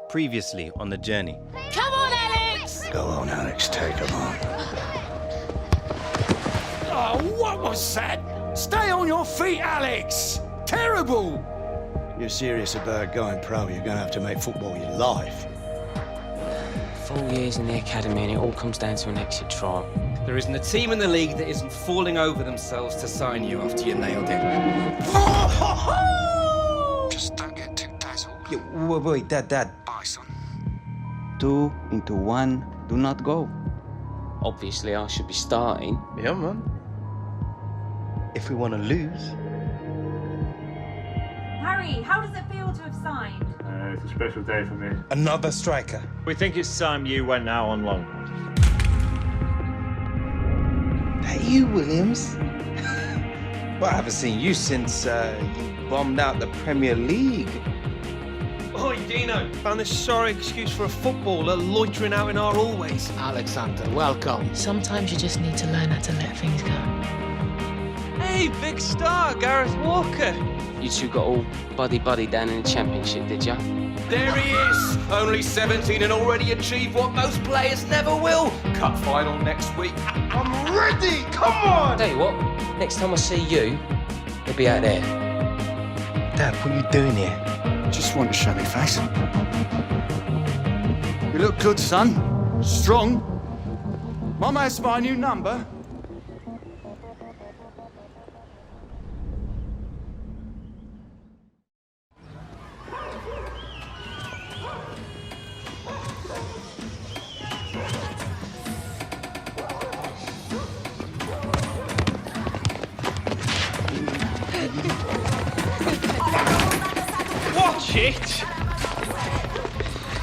Previously on The Journey. Come on, Alex! Go on, Alex, take him on. Oh, what was that? Stay on your feet, Alex! Terrible! You're serious about going pro, you're going to have to make football your life. 4 years in the academy and it all comes down to an exit trial. There isn't a team in the league that isn't falling over themselves to sign you after you nailed it. Just don't get too dazzled. Wait, Dad. Bye, son. 2 into 1, do not go. Obviously, I should be starting. Yeah, man. If we want to lose. Harry, how does it feel to have signed? It's a special day for me. Another striker. We think it's time you went now on loan. That you, Williams? Well, I haven't seen you since you bombed out the Premier League. Oi, Dino. Found this sorry excuse for a footballer loitering out in our hallways. Alexander, welcome. Sometimes you just need to learn how to let things go. Hey, big star, Gareth Walker. You two got all buddy-buddy down in the Championship, did ya? There he is! Only 17 and already achieved what most players never will. Cup final next week. I'm ready! Come on! Tell you what, next time I see you, you'll be out there. Dad, what are you doing here? Just want to show me face. You look good, son. Strong. Mama has my new number. Watch it!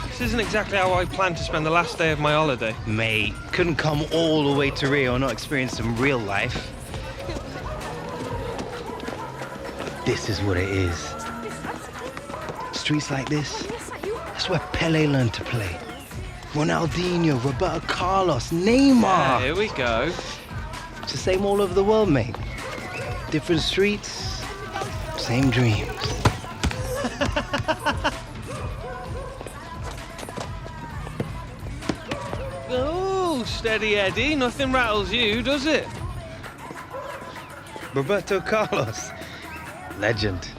This isn't exactly how I planned to spend the last day of my holiday. Mate, couldn't come all the way to Rio and not experience some real life. This is what it is. Streets like this, that's where Pele learned to play. Ronaldinho, Roberto Carlos, Neymar. Yeah, here we go. It's the same all over the world, mate. Different streets, same dreams. Oh, steady Eddie. Nothing rattles you, does it? Roberto Carlos, legend.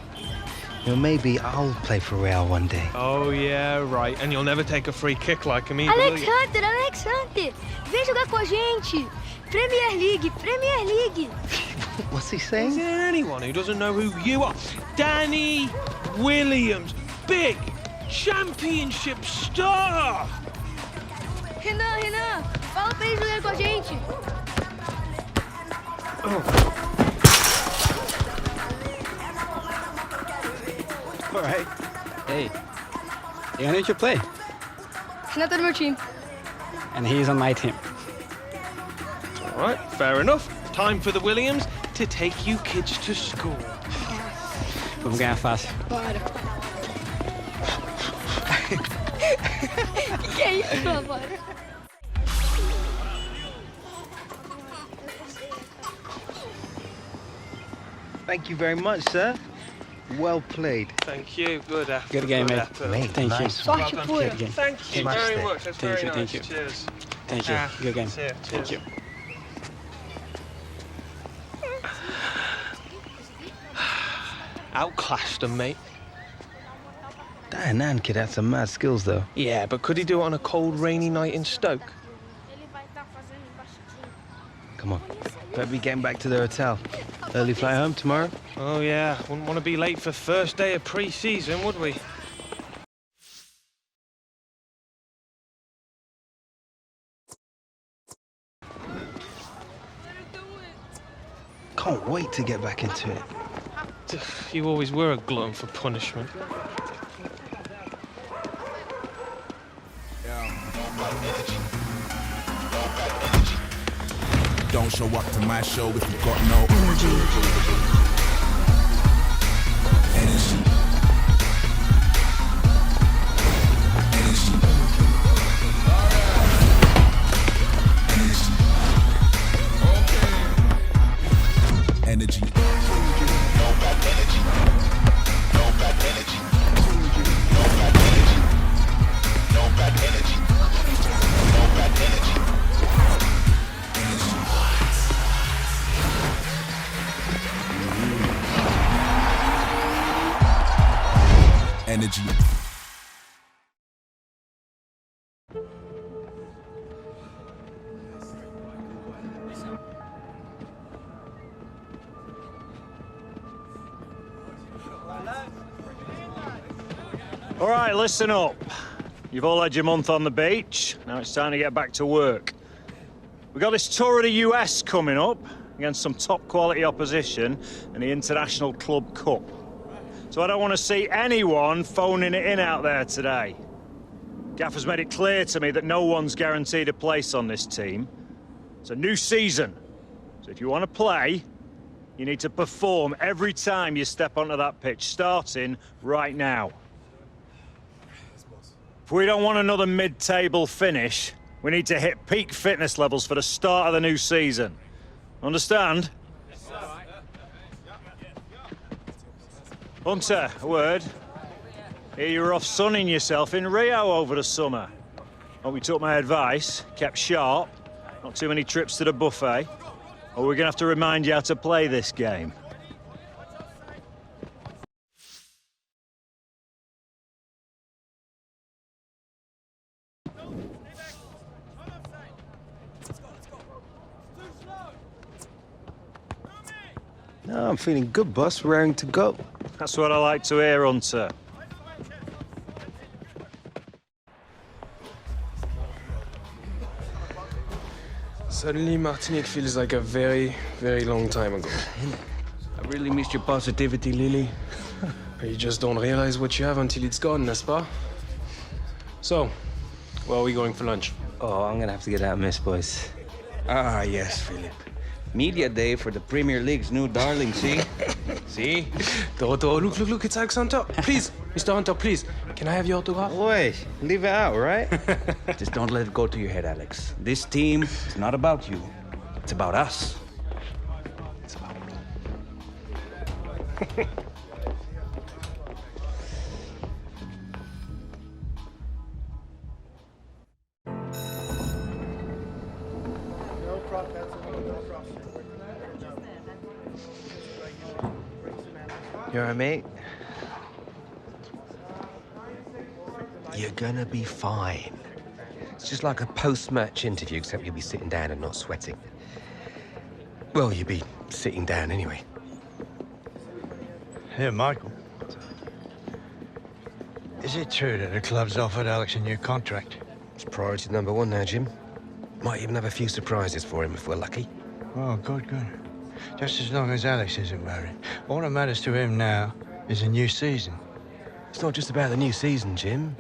You know, maybe I'll play for Real one day. Oh, yeah, right. And you'll never take a free kick like him either, will you? Alexander, vem jogar com a gente. Premier League. What's he Is saying? there anyone who doesn't know who you are? Danny Williams, big championship star! Renan, fala pra ele jogar com a gente. All right. Hey, you need to play. Renan tá no meu time. And he's on my team. All right, fair enough. Time for the Williams to take you kids to school. Vamos ganhar fácil. Bora. Que é isso, bora? Thank you very much, sir. Well played. Thank you. Good effort. Good game, mate. effort. Mate, Thank you. nice one. Sorte pura. Good game. Thank you Smashed very it. much. That's Thank very you, nice. thank you. Cheers. Thank you. Good game. See ya. Thank Cheers. you. Outclassed him, mate. That Nan kid had some mad skills, though. Yeah, but could he do it on a cold, rainy night in Stoke? Come on. Better be getting back to the hotel. Early flight home tomorrow? Oh, yeah. Wouldn't want to be late for first day of pre-season, would we? Can't wait to get back into it. You always were a glutton for punishment. Don't show up to my show if you got no energy. Energy. Energy. All right, listen up. You've all had your month on the beach. Now it's time to get back to work. We've got this tour of the US coming up against some top quality opposition in the International Club Cup. So I don't want to see anyone phoning it in out there today. Gaffer's made it clear to me that no one's guaranteed a place on this team. It's a new season. So if you want to play, you need to perform every time you step onto that pitch, starting right now. If we don't want another mid-table finish, we need to hit peak fitness levels for the start of the new season. Understand? Hunter, a word. Here you were off sunning yourself in Rio over the summer. Hope you took my advice, kept sharp, not too many trips to the buffet, or we're gonna have to remind you how to play this game. No, I'm feeling good, boss. Raring to go. That's what I like to hear, Hunter. Suddenly, Martinique feels like a very, very long time ago. I really missed your positivity, Lily. You just don't realize what you have until it's gone, n'est-ce pas? So, where are we going for lunch? Oh, I'm gonna have to get out of Miss Boys. Ah, yes, Philip. Media day for the Premier League's new darling, see? See? Doro, look, it's Alex Hunter. Please, Mr. Hunter, please. Can I have your autograph? Wait, leave it out, right? Just don't let it go to your head, Alex. This team is not about you. It's about us. It's about me. You all right, mate? You're gonna be fine. It's just like a post-match interview, except you'll be sitting down and not sweating. Well, you'll be sitting down anyway. Here, Michael. Is it true that the club's offered Alex a new contract? It's priority number one now, Jim. Might even have a few surprises for him if we're lucky. Oh, good. Just as long as Alex isn't worried. All that matters to him now is a new season. It's not just about the new season, Jim.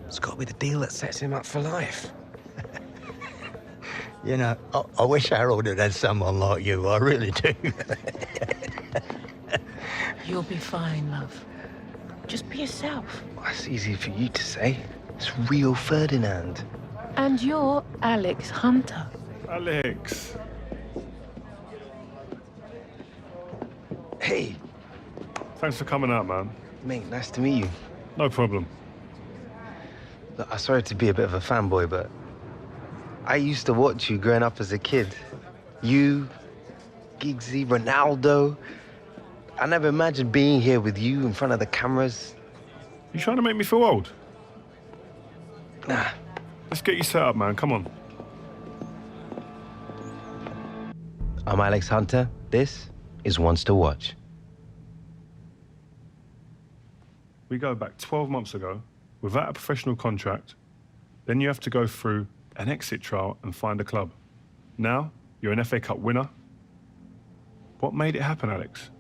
It's got to be the deal that sets him up for life. You know, I wish Harold had someone like you. I really do. You'll be fine, love. Just be yourself. That's easy for you to say. It's Rio Ferdinand. And you're Alex Hunter. Alex. Hey. Thanks for coming out, man. Mate, nice to meet you. No problem. Look, I'm sorry to be a bit of a fanboy, but I used to watch you growing up as a kid. You, Giggsy, Ronaldo. I never imagined being here with you in front of the cameras. You trying to make me feel old? Nah. Let's get you set up, man. Come on. I'm Alex Hunter. This is Ones to Watch. We go back 12 months ago without a professional contract. Then you have to go through an exit trial and find a club. Now, you're an FA Cup winner. What made it happen, Alex?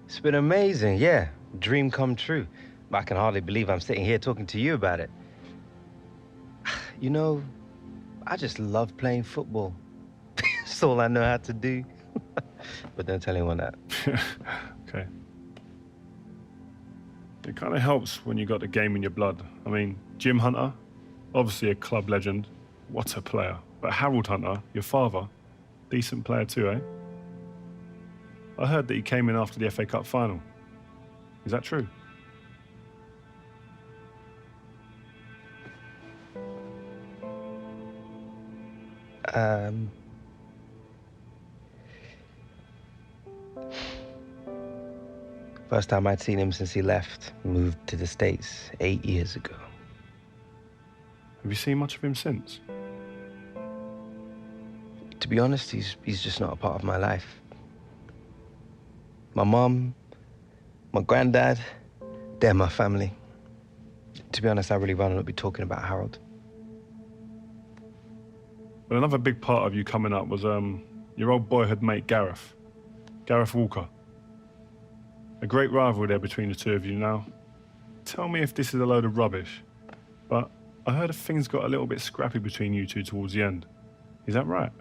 It's been amazing, yeah. Dream come true. But I can hardly believe I'm sitting here talking to you about it. You know, I just love playing football. It's all I know how to do. But don't tell anyone that. Okay. It kind of helps when you got the game in your blood. I mean, Jim Hunter, obviously a club legend. What a player. But Harold Hunter, your father, decent player too, eh? I heard that he came in after the FA Cup final. Is that true? First time I'd seen him since he left, moved to the States 8 years ago. Have you seen much of him since? To be honest, he's just not a part of my life. My mom, my granddad, they're my family. To be honest, I really rather not be talking about Harold. Well, another big part of you coming up was your old boyhood mate Gareth Walker. A great rivalry there between the two of you now. Tell me if this is a load of rubbish, but I heard things got a little bit scrappy between you two towards the end. Is that right?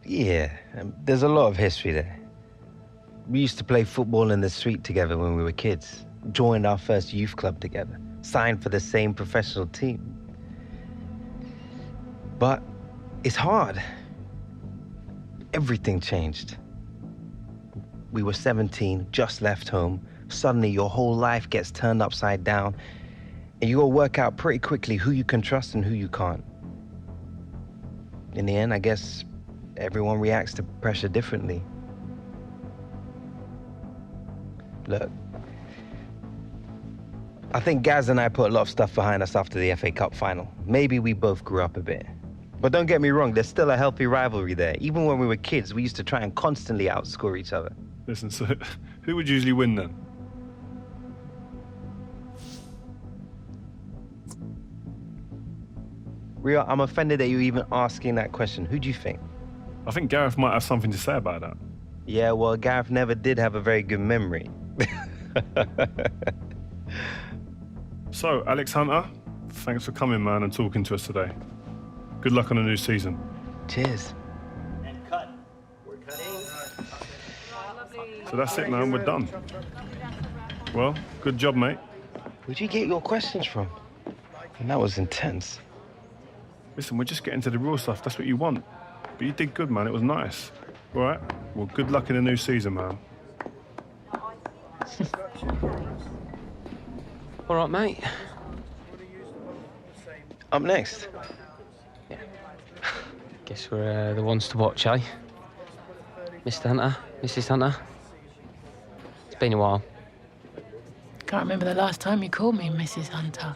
Yeah, there's a lot of history there. We used to play football in the street together when we were kids, joined our first youth club together, signed for the same professional team. But it's hard. Everything changed. We were 17, just left home. Suddenly your whole life gets turned upside down, and you gotta work out pretty quickly who you can trust and who you can't. In the end, I guess everyone reacts to pressure differently. Look, I think Gaz and I put a lot of stuff behind us after the FA Cup final. Maybe we both grew up a bit. But don't get me wrong, there's still a healthy rivalry there. Even when we were kids, we used to try and constantly outscore each other. Listen, so who would usually win then? Rio, I'm offended that you're even asking that question. Who do you think? I think Gareth might have something to say about that. Yeah, well, Gareth never did have a very good memory. So, Alex Hunter, thanks for coming, man, and talking to us today. Good luck on the new season. Cheers. So that's it, man. We're done. Well, good job, mate. Where'd you get your questions from? And that was intense. Listen, we're just getting to the real stuff. That's what you want. But you did good, man. It was nice. All right? Well, good luck in the new season, man. All right, mate. Up next. Yeah. Guess we're the ones to watch, eh? Mr. Hunter, Mrs. Hunter. It's been a while. Can't remember the last time you called me Mrs. Hunter.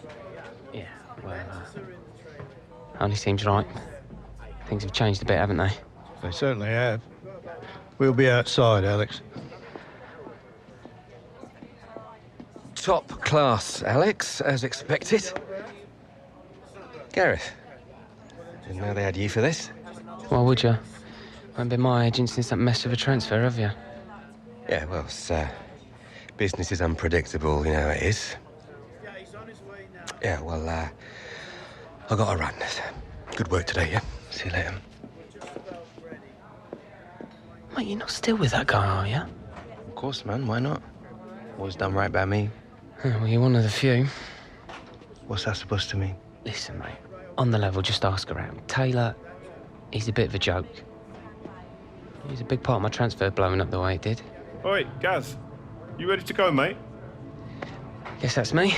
Yeah, well, only seems right. Things have changed a bit, haven't they? They certainly have. We'll be outside, Alex. Top class, Alex, as expected. Gareth, didn't know they had you for this. Why would you? Haven't been my agent since that mess of a transfer, have you? Yeah, well, business is unpredictable, you know it is. Yeah, well, I got to run. Good work today, yeah? See you later. Mate, you're not still with that guy, are you? Of course, man. Why not? Always done right by me. Well, you're one of the few. What's that supposed to mean? Listen, mate. On the level, just ask around. Taylor, he's a bit of a joke. He's a big part of my transfer blowing up the way it did. Oi, Gaz. You ready to go, mate? Guess that's me.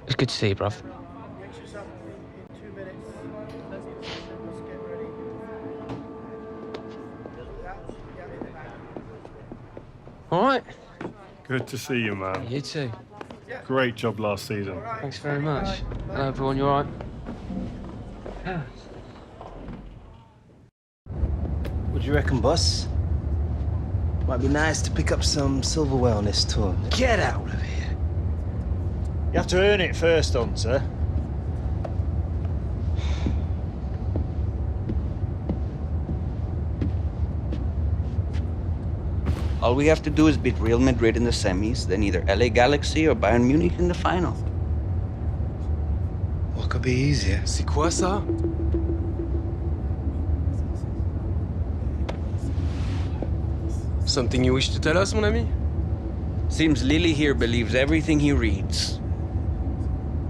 It's good to see you, bruv. All right. Good to see you, man. You too. Great job last season. Thanks very much. Hello, everyone. You all right? What do you reckon, boss? Might be nice to pick up some silverware on this tour. Get out of here. You have to earn it first, Hunter. All we have to do is beat Real Madrid in the semis, then either LA Galaxy or Bayern Munich in the final. What could be easier? C'est quoi ça? Something you wish to tell us, mon ami? Seems Lily here believes everything he reads.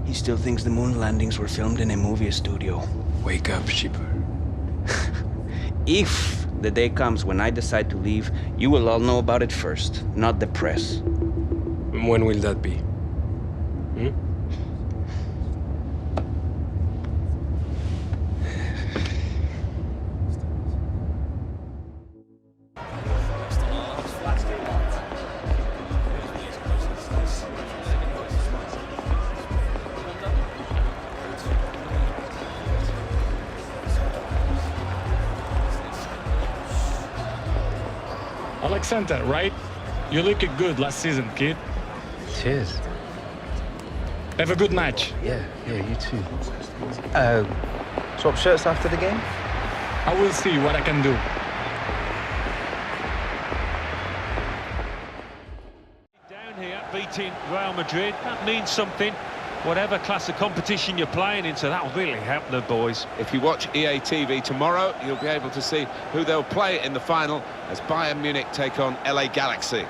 He still thinks the moon landings were filmed in a movie studio. Wake up, shipper. If the day comes when I decide to leave, you will all know about it first, not the press. When will that be? center, right? You looked good last season, kid. Cheers. Have a good match. Yeah, you too. Swap shirts after the game? I will see what I can do. Down here, beating Real Madrid, that means something. Whatever class of competition you're playing into, that'll really help the boys. If you watch EA TV tomorrow, you'll be able to see who they'll play in the final as Bayern Munich take on LA Galaxy.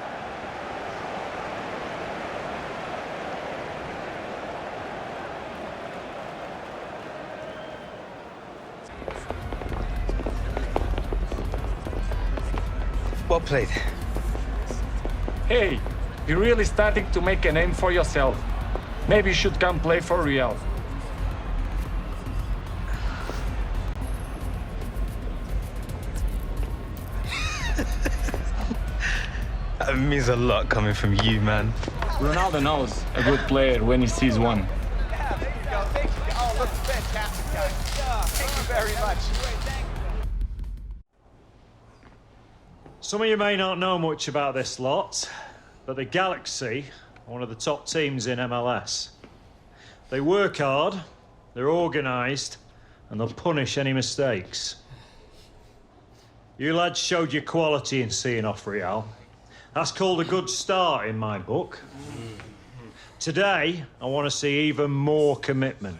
Well played. Hey, you're really starting to make a name for yourself. Maybe you should come play for Real. That means a lot coming from you, man. Ronaldo knows a good player when he sees one. Yeah, there you go. Thank you. Oh, looks fantastic, guys. Thank you very much. Some of you may not know much about this lot, but the Galaxy are one of the top teams in MLS. They work hard, they're organised, and they'll punish any mistakes. You lads showed your quality in seeing off Real. That's called a good start in my book. Today, I want to see even more commitment,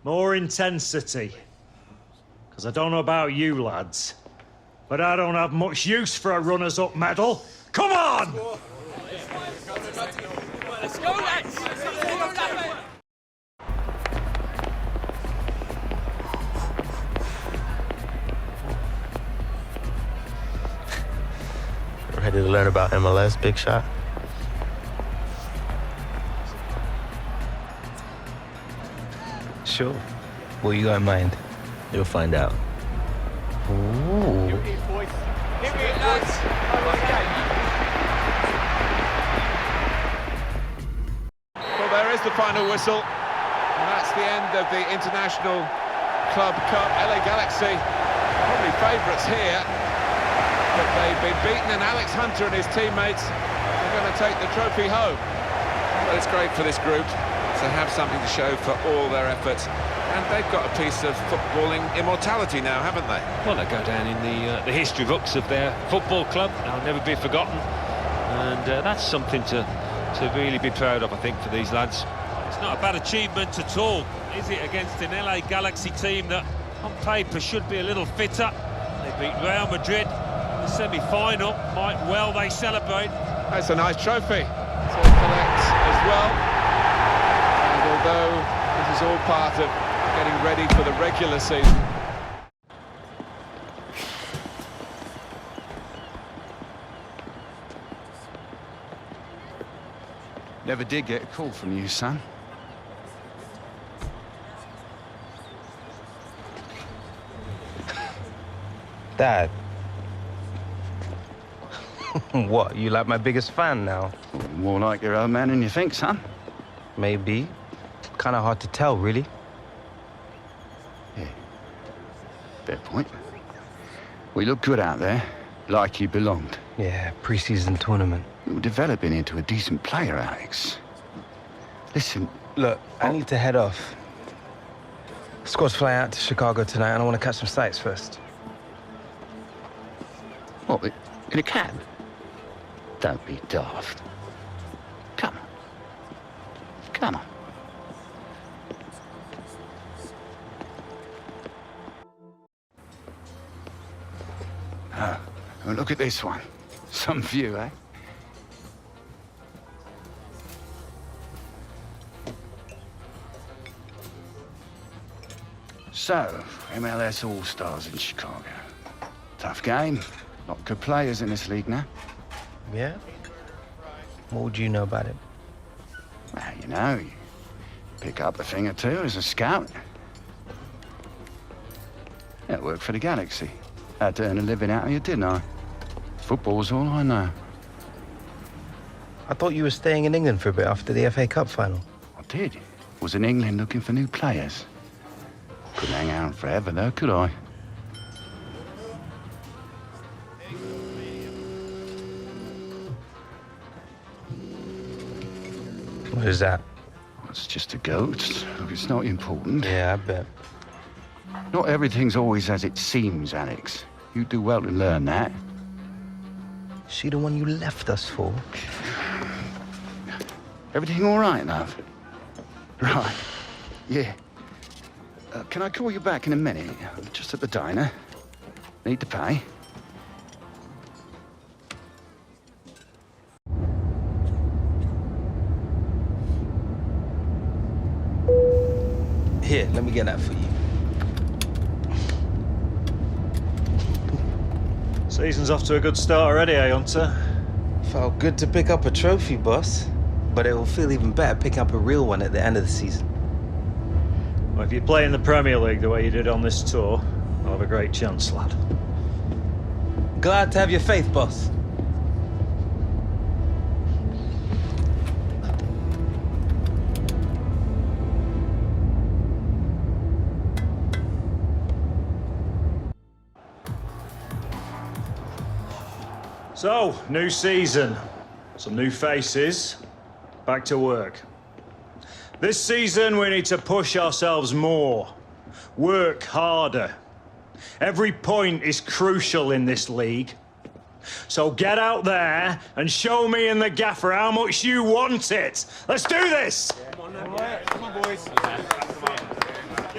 more intensity. Because I don't know about you lads, but I don't have much use for a runners-up medal. Come on! Let's go, lads! Ready to learn about MLS, big shot? Sure. What you got in mind? You'll find out. Ooh. Here it is, boys. Here it is, boys. Well, there is the final whistle, and that's the end of the International Club Cup. LA Galaxy, probably favourites here, but they've been beaten, and Alex Hunter and his teammates are going to take the trophy home. Well, it's great for this group to have something to show for all their efforts, and they've got a piece of footballing immortality now, haven't they? Well, they go down in the history books of their football club. They'll never be forgotten, and that's something to really be proud of, I think, for these lads. It's not a bad achievement at all, is it, against an LA Galaxy team that, on paper, should be a little fitter. They beat Real Madrid in the semi-final. Might well they celebrate. That's a nice trophy to collect as well. And although this is all part of getting ready for the regular season, Never did get a call from you, son. Dad. What, you like my biggest fan now? More like your own man than you think, son. Maybe. Kind of hard to tell, really. Yeah. Fair point. We look good out there, like you belonged. Yeah, pre-season tournament. You're developing into a decent player, Alex. Listen... Look, I need to head off. Squad's flying out to Chicago tonight, and I want to catch some sights first. What, in a cab? Don't be daft. Come on. Come on. Oh, well, look at this one. Some view, eh? So, MLS All-Stars in Chicago. Tough game. Lot of good players in this league now. Yeah? What would you know about it? Well, you know, you pick up a thing or two as a scout. Yeah, I worked for the Galaxy. Had to earn a living out of you, didn't I? Football's all I know. I thought you were staying in England for a bit after the FA Cup final. I did. Was in England looking for new players. Couldn't hang out forever, though, could I? What is that? It's just a goat. It's not important. Yeah, I bet. Not everything's always as it seems, Alex. You do well to learn that. She the one you left us for? Everything all right, love? Right. Yeah. Can I call you back in a minute? I'm just at the diner. Need to pay. Here, let me get that for you. Season's off to a good start already, eh, Hunter? Felt good to pick up a trophy, boss. But it will feel even better picking up a real one at the end of the season. Well, if you play in the Premier League the way you did on this tour, I'll have a great chance, lad. Glad to have your faith, boss. So, new season, some new faces, back to work. This season we need to push ourselves more, work harder. Every point is crucial in this league. So get out there and show me and the gaffer how much you want it. Let's do this! Come on, then. Come on, boys. Get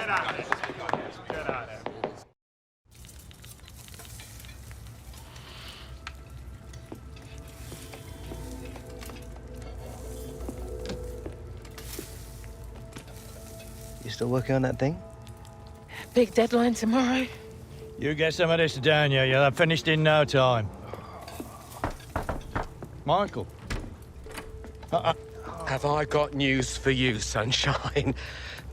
out of it. Get out of it. You still working on that thing? Big deadline tomorrow. You get some of this down, yeah? You'll have finished in no time. Michael. Have I got news for you, sunshine?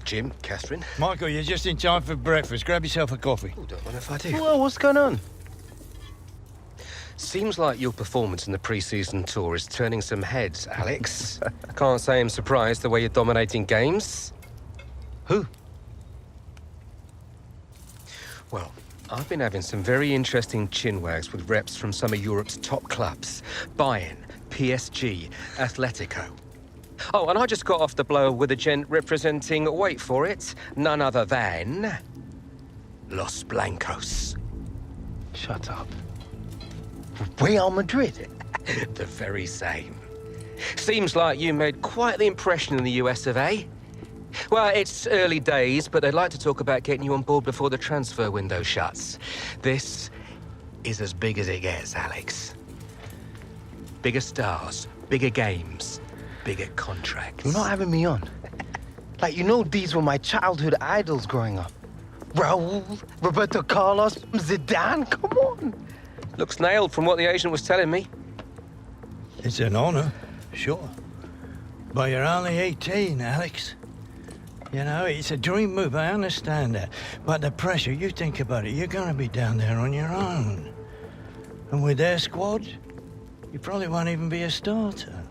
Jim, Catherine? Michael, you're just in time for breakfast. Grab yourself a coffee. Oh, don't mind if I do. Whoa, what's going on? Seems like your performance in the pre-season tour is turning some heads, Alex. Can't say I'm surprised the way you're dominating games. Who? Well, I've been having some very interesting chinwags with reps from some of Europe's top clubs. Bayern, PSG, Atletico. Oh, and I just got off the blow with a gent representing, wait for it, none other than... Los Blancos. Shut up. Real Madrid? The very same. Seems like you made quite the impression in the US of A. Well, it's early days, but they'd like to talk about getting you on board before the transfer window shuts. This is as big as it gets, Alex. Bigger stars, bigger games, bigger contracts. You're not having me on. Like, you know these were my childhood idols growing up. Raul, Roberto Carlos, Zidane, come on. Looks nailed from what the agent was telling me. It's an honor, sure. But you're only 18, Alex. You know, it's a dream move, I understand that. But the pressure, you think about it, you're gonna be down there on your own. And with their squad, you probably won't even be a starter.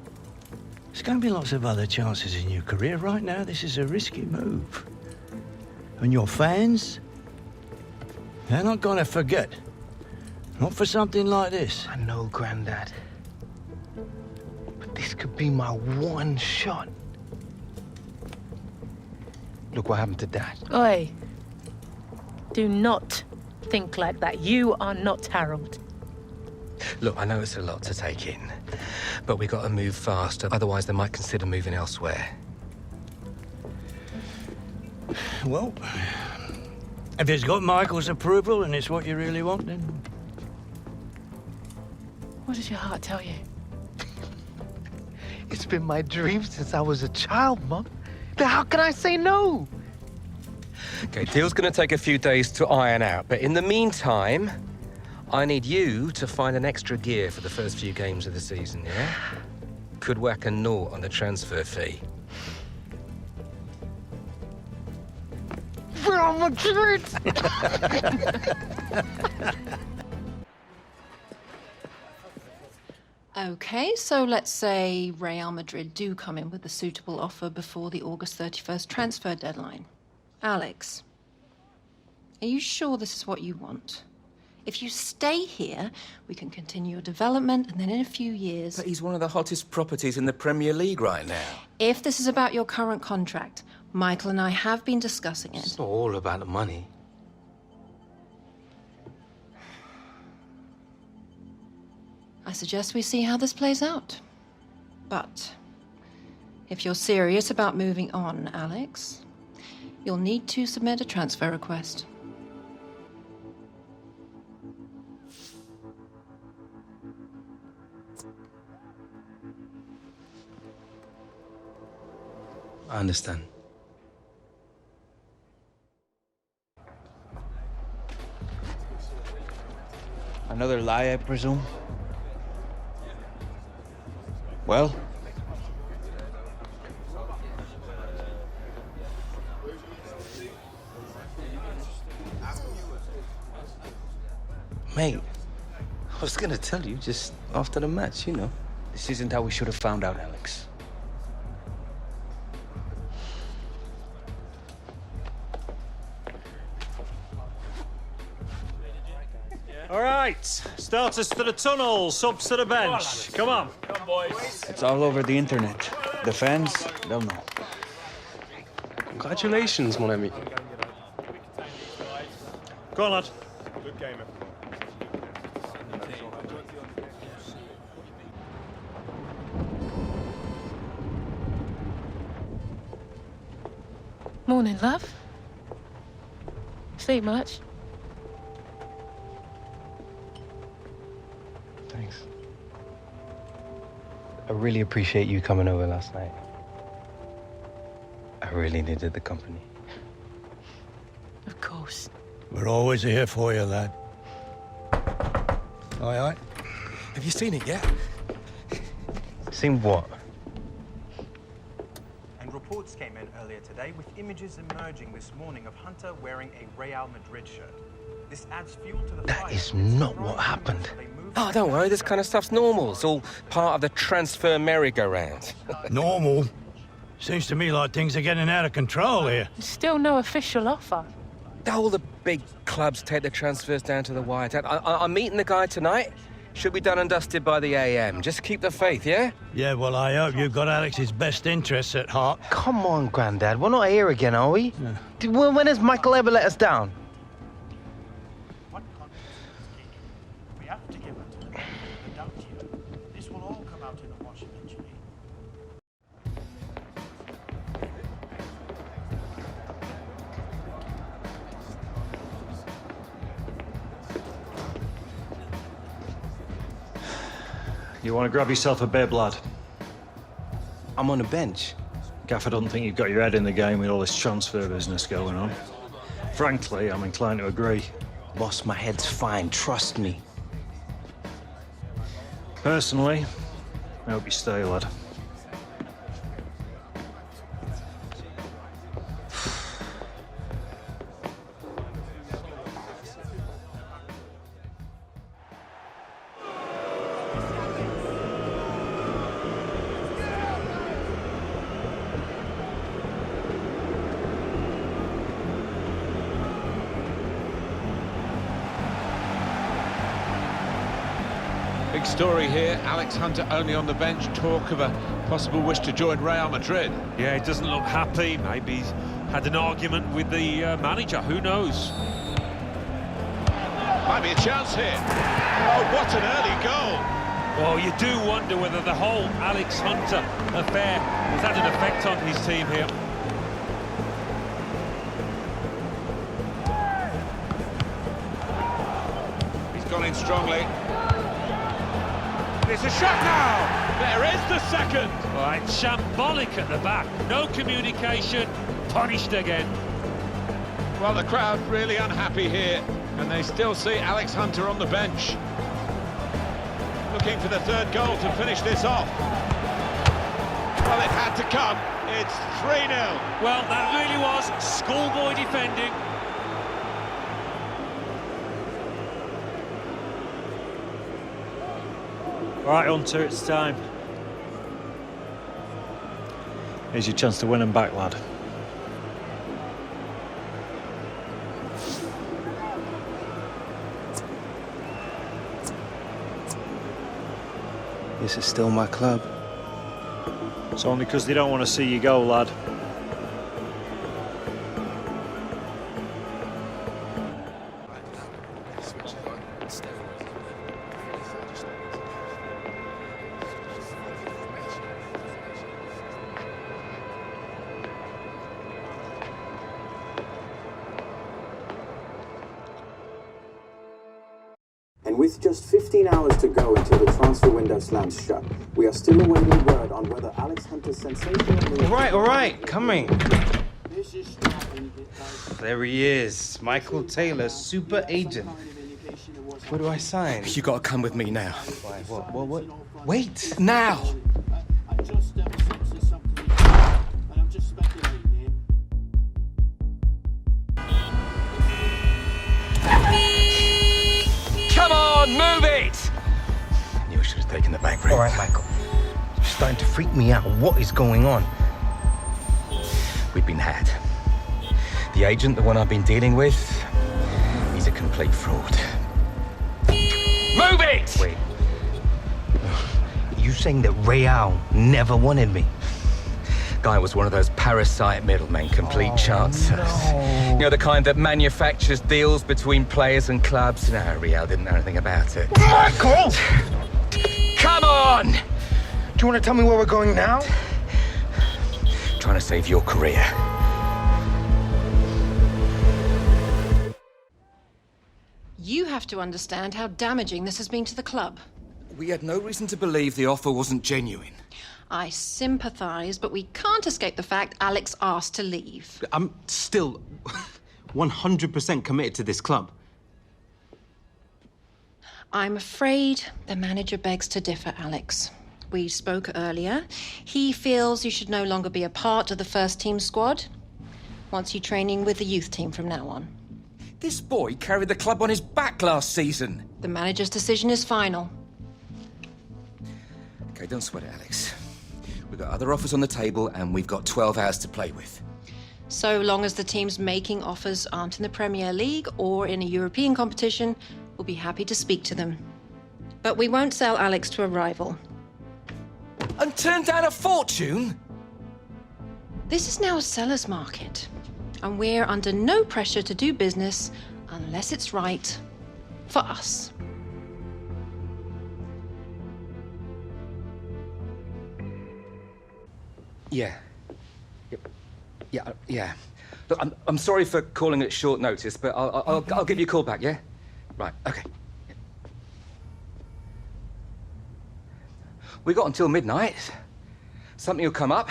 There's gonna be lots of other chances in your career. Right now, this is a risky move. And your fans, they're not gonna forget. Not for something like this. I know, Grandad. But this could be my one shot. Look what happened to Dad. Oi. Do not think like that. You are not Harold. Look, I know it's a lot to take in, but we got to move faster, otherwise they might consider moving elsewhere. Well, if it's got Michael's approval and it's what you really want, then... What does your heart tell you? It's been my dream since I was a child, Mum. How can I say no? Okay, deal's gonna take a few days to iron out, but in the meantime, I need you to find an extra gear for the first few games of the season, yeah? Could whack a naught on the transfer fee. Real Madrid! Okay, so let's say Real Madrid do come in with a suitable offer before the August 31st transfer deadline. Alex, are you sure this is what you want? If you stay here, we can continue your development, and then in a few years... But he's one of the hottest properties in the Premier League right now. If this is about your current contract, Michael and I have been discussing it. It's not all about the money. I suggest we see how this plays out. But if you're serious about moving on, Alex, you'll need to submit a transfer request. I understand. Another lie, I presume? Well? Mate, I was gonna tell you just after the match, you know. This isn't how we should have found out, Alex. All right, starters to the tunnel, subs to the bench. Come on. Come, boys. It's all over the internet. The fans, they'll know. Congratulations, mon ami. Go on, lad. Good game. Morning, love. Sleep much? Thanks. I really appreciate you coming over last night. I really needed the company. Of course. We're always here for you, lad. Aye, aye. Have you seen it yet? Seen what? And reports came in earlier today with images emerging this morning of Hunter wearing a Real Madrid shirt. This adds fuel to the fire. That is not what happened. Oh, don't worry, this kind of stuff's normal. It's all part of the transfer merry-go-round. Normal? Seems to me like things are getting out of control here. Still no official offer. All the big clubs take the transfers down to the wire. I'm meeting the guy tonight. Should be done and dusted by the AM. Just keep the faith, yeah? Yeah, well, I hope you've got Alex's best interests at heart. Come on, Grandad. We're not here again, are we? Yeah. When has Michael ever let us down? We have to give it to the benefit of the doubt here. This will all come out in the wash eventually. You want to grab yourself a bib, lad? I'm on the bench. Gaffer doesn't think you've got your head in the game with all this transfer business going on. Frankly, I'm inclined to agree. Boss, my head's fine, trust me. Personally, I hope you stay, lad. Big story here. Alex Hunter only on the bench. Talk of a possible wish to join Real Madrid. Yeah, he doesn't look happy. Maybe he's had an argument with the manager. Who knows? Might be a chance here. Oh, what an early goal. Well, you do wonder whether the whole Alex Hunter affair has had an effect on his team here. He's gone in strongly. It's a shot now! There is the second! All right, shambolic at the back. No communication, punished again. Well, the crowd really unhappy here, and they still see Alex Hunter on the bench. Looking for the third goal to finish this off. Well, it had to come. It's 3-0. Well, that really was schoolboy defending. All right, Hunter, it's time. Here's your chance to win them back, lad. This is still my club. It's only because they don't want to see you go, lad. And with just 15 hours to go until the transfer window slams shut, we are still awaiting word on whether Alex Hunter's sensational move... All right, coming. There he is, Michael Taylor, super agent. Where do I sign? You gotta come with me now. Why, what? Wait! Now! Come on, move it! I knew I should have taken the back room. All right, Michael. You're starting to freak me out. What is going on? We've been had. The agent, the one I've been dealing with, he's a complete fraud. Move it! Wait. You saying that Real never wanted me? Guy was one of those parasite middlemen, complete chancers. No. You know, the kind that manufactures deals between players and clubs? No, Real didn't know anything about it. Michael! Come on! Do you want to tell me where we're going now? Trying to save your career. You have to understand how damaging this has been to the club. We had no reason to believe the offer wasn't genuine. I sympathise, but we can't escape the fact Alex asked to leave. I'm still 100% committed to this club. I'm afraid the manager begs to differ, Alex. We spoke earlier. He feels you should no longer be a part of the first team squad. Wants you training with the youth team from now on. This boy carried the club on his back last season. The manager's decision is final. Okay, don't sweat it, Alex. We've got other offers on the table, and we've got 12 hours to play with. So long as the teams making offers aren't in the Premier League or in a European competition, we'll be happy to speak to them. But we won't sell Alex to a rival. And turn down a fortune? This is now a seller's market, and we're under no pressure to do business unless it's right for us. Yeah. Yeah. Look, I'm sorry for calling it short notice, but I'll give you a call back, yeah? Right, okay. We got until midnight. Something will come up.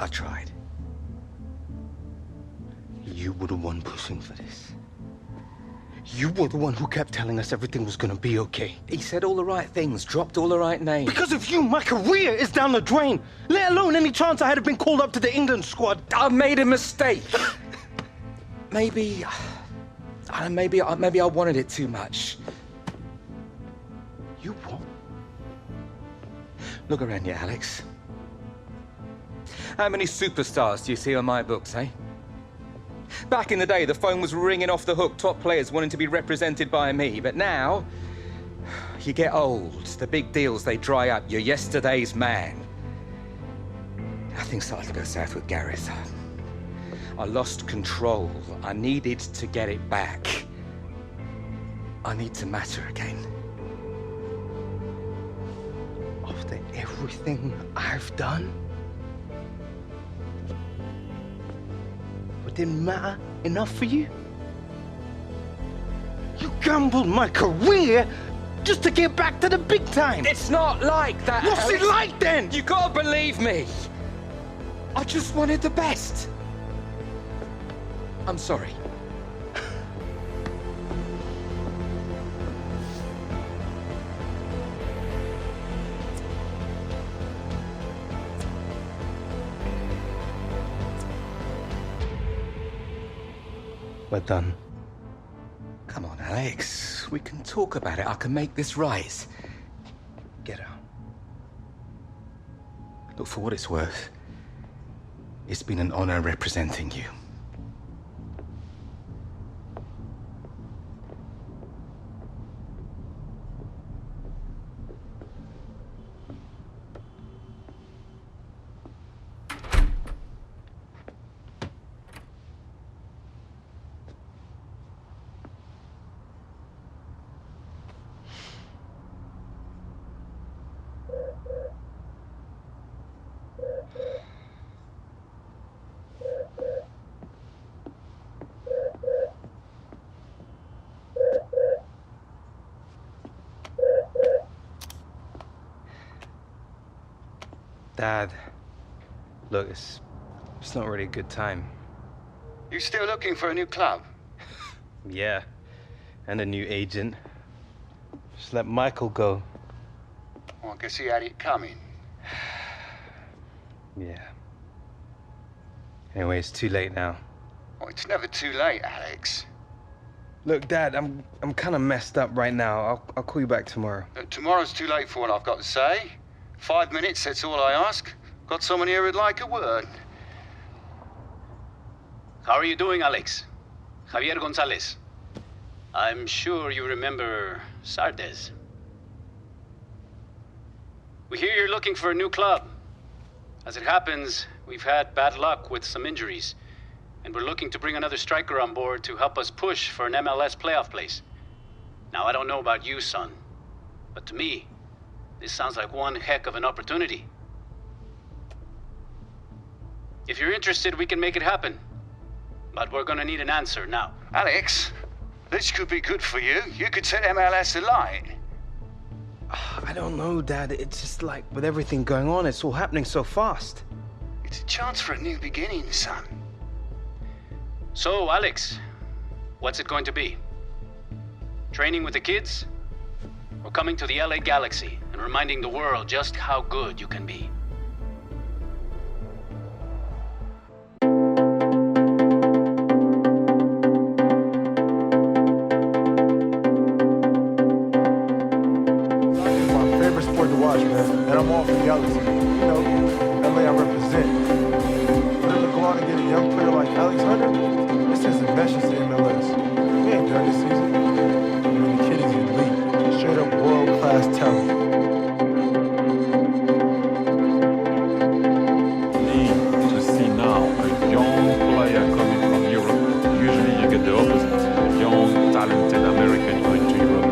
I tried. You were the one pushing for this. You were the one who kept telling us everything was gonna be okay. He said all the right things, dropped all the right names. Because of you, my career is down the drain. Let alone any chance I had been called up to the England squad. I made a mistake. Maybe I wanted it too much. You what? Look around you, Alex. How many superstars do you see on my books, eh? Back in the day, the phone was ringing off the hook, top players wanting to be represented by me. But now, you get old, the big deals, they dry up. You're yesterday's man. Things started to go south with Gareth. I lost control. I needed to get it back. I need to matter again. After everything I've done? It didn't matter enough for you? You gambled my career just to get back to the big time. It's not like that, What's Alex. it like then? You gotta believe me. I just wanted the best. I'm sorry. We're done. Come on, Alex. We can talk about it. I can make this right. Get out. Look, for what it's worth, it's been an honor representing you. Dad, look, it's not really a good time. You still looking for a new club? Yeah, and a new agent. Just let Michael go. Well, I guess he had it coming. Yeah. Anyway, it's too late now. Well, it's never too late, Alex. Look, Dad, I'm kind of messed up right now. I'll call you back tomorrow. Tomorrow's too late for what I've got to say. 5 minutes, that's all I ask. Got someone here who'd like a word. How are you doing, Alex? Javier Gonzalez. I'm sure you remember Sardes. We hear you're looking for a new club. As it happens, we've had bad luck with some injuries, and we're looking to bring another striker on board to help us push for an MLS playoff place. Now, I don't know about you, son, but to me, this sounds like one heck of an opportunity. If you're interested, we can make it happen. But we're gonna need an answer now. Alex, this could be good for you. You could set MLS alight. I don't know, Dad. It's just like, with everything going on, it's all happening so fast. It's a chance for a new beginning, son. So, Alex, what's it going to be? Training with the kids? Or coming to the LA Galaxy and reminding the world just how good you can be? Man, and I'm all for Galaxy. You know, LA I represent. For them to go out and get a young player like Alex Hunter, this sends a message to MLS. We ain't done this season. I mean, the kid is elite. Straight up world-class talent. Need to see now a young player coming from Europe. Usually you get the opposite. A young, talented American going to Europe.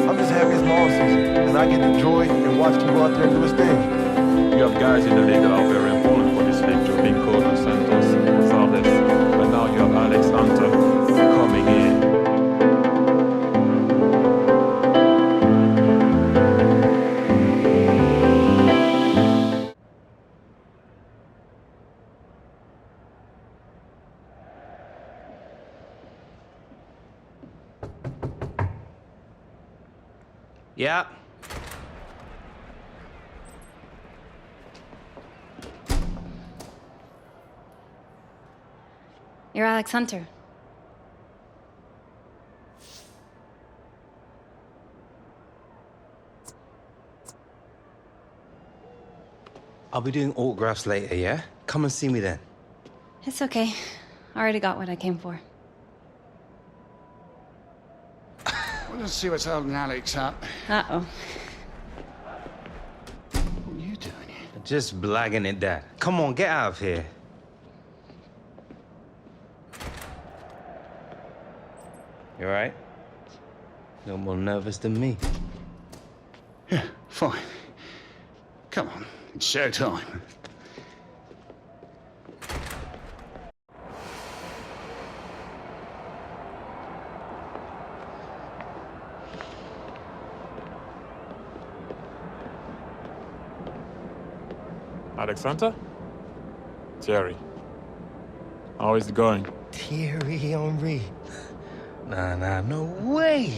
I'm just happy it's my off season, and I get to enjoy and watch him go out there and do his thing. You have guys in the league that are very important for this league, Joe Pinco, Dos Santos, Sardes. But now you have Alex Hunter coming in. Yeah. You're Alex Hunter. I'll be doing autographs later, yeah? Come and see me then. It's okay. I already got what I came for. Well, let's see what's holding Alex up. Uh-oh. What are you doing here? Just blagging it, Dad. Come on, get out of here. You all right? No more nervous than me. Yeah, fine. Come on, it's showtime. Alex Hunter? Thierry. How is it going? Thierry Henry. Nah, no way.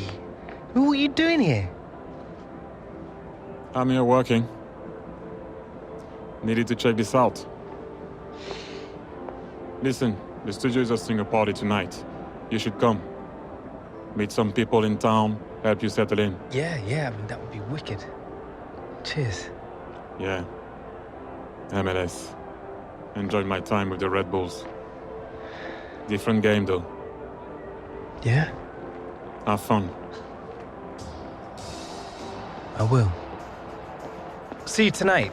What are you doing here? I'm here working. Needed to check this out. Listen, the studio is hosting a party tonight. You should come. Meet some people in town, help you settle in. Yeah, I mean, that would be wicked. Cheers. Yeah. MLS. Enjoyed my time with the Red Bulls. Different game, though. Yeah? Have fun. I will. See you tonight.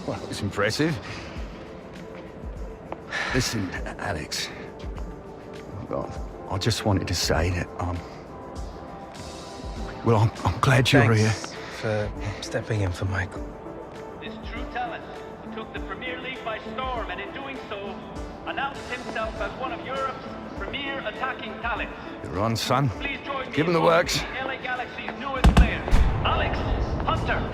Well, that was impressive. Listen, Alex. Well, I just wanted to say that, well, I'm glad you're here. Thanks for stepping in for Michael. This true talent who took the Premier League by storm and in doing so, announced himself as one of Europe's premier attacking talents. You're on, son. Please join me Give him the in works. welcoming LA Galaxy's newest player, Alex Hunter.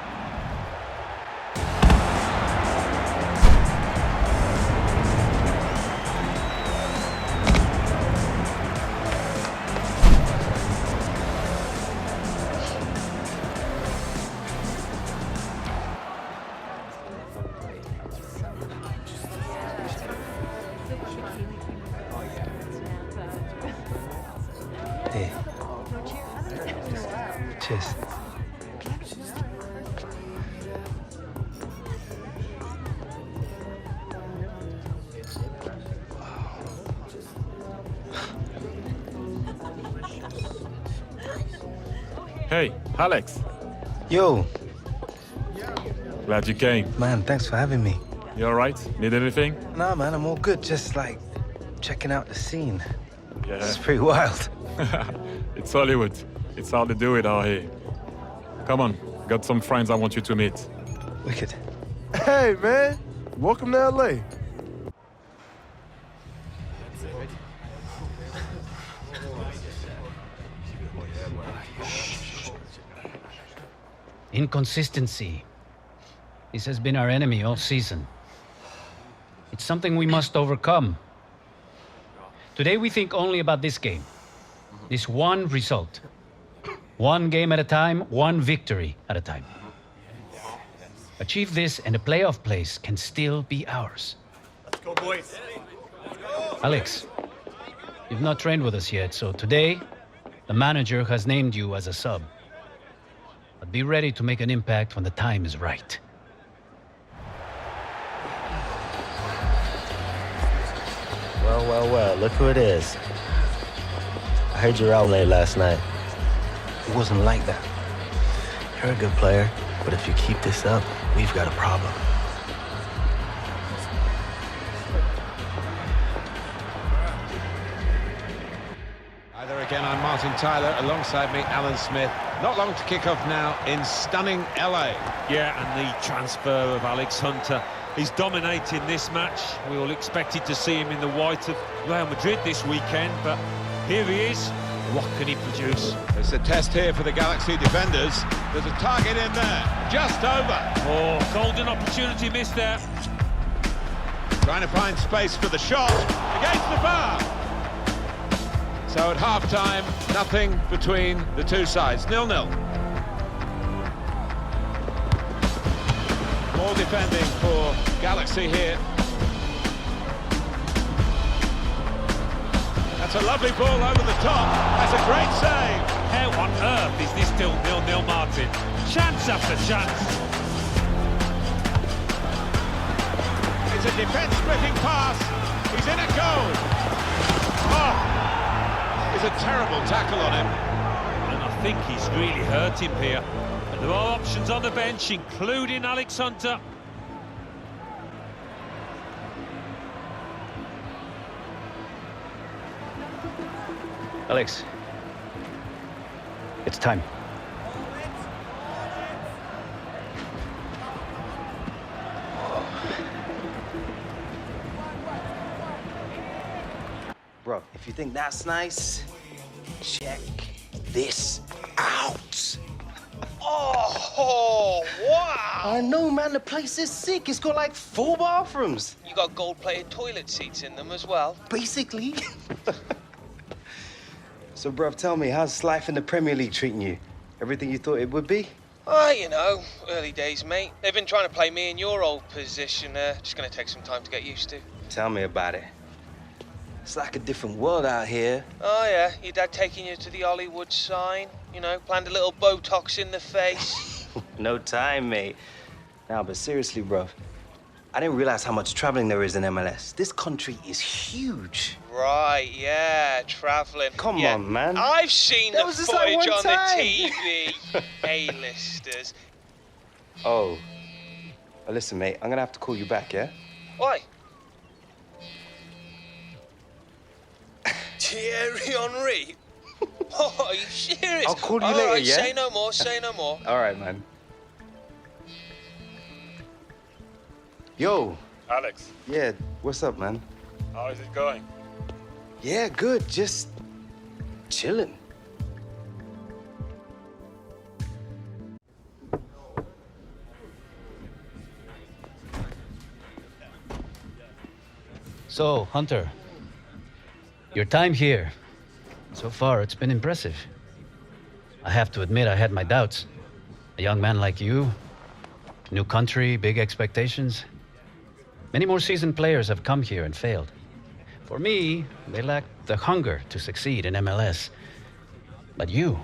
Here. Cheers. Hey, Alex. Yo. Glad you came. Man, thanks for having me. You alright? Need anything? Nah, man, I'm all good. Just like checking out the scene. Yeah. It's pretty wild. It's Hollywood. It's hard to do it out here. Come on, got some friends I want you to meet. Wicked. Hey, man. Welcome to LA. Inconsistency. This has been our enemy all season. It's something we must overcome. Today we think only about this game. This one result. One game at a time, one victory at a time. Achieve this and a playoff place can still be ours. Let's go, boys. Alex, you've not trained with us yet, so today, the manager has named you as a sub. But be ready to make an impact when the time is right. Well, look who it is. I heard you were out late last night. It wasn't like that. You're a good player, but if you keep this up, we've got a problem. Either again, I'm Martin Tyler. Alongside me, Alan Smith. Not long to kick off now in stunning LA. Yeah, and the transfer of Alex Hunter. He's dominating this match. We all expected to see him in the white of Real Madrid this weekend, but here he is. What can he produce? It's a test here for the Galaxy defenders. There's a target in there, just over. Oh, golden opportunity missed there. Trying to find space for the shot against the bar. So at half-time, nothing between the two sides, 0-0. More defending for Galaxy here. That's a lovely ball over the top. That's a great save. How on earth is this still 0-0, Martin? Chance after chance. It's a defence-splitting pass. He's in a goal. Oh! It's a terrible tackle on him. And I think he's really hurt him here. But there are options on the bench, including Alex Hunter. Alex, it's time. Bro, if you think that's nice, check this out. Oh, wow! I know, man. The place is sick. It's got like 4 bathrooms. You got gold-plated toilet seats in them as well? Basically. So, bruv, tell me, how's life in the Premier League treating you? Everything you thought it would be? Oh, you know, early days, mate. They've been trying to play me in your old position. Just going to take some time to get used to. Tell me about it. It's like a different world out here. Oh, yeah, your dad taking you to the Hollywood sign, you know, planned a little Botox in the face. No time, mate. Now, but seriously, bro, I didn't realize how much traveling there is in MLS. This country is huge. Right, yeah, traveling. Come on, man. I've seen That the was just like footage one on time. the TV. A-listers. Oh. Well, listen, mate, I'm gonna have to call you back, yeah? Why? Thierry Henry? Oh, are you serious? I'll call you All later, right, yeah? say no more, say no more. All right, man. Yo. Alex, Yeah, what's up, man? how is it going? Yeah, good. Just chilling. So, Hunter, your time here, so far it's been impressive. I have to admit I had my doubts. A young man like you, new country, big expectations. Many more seasoned players have come here and failed. For me, they lack the hunger to succeed in MLS. But you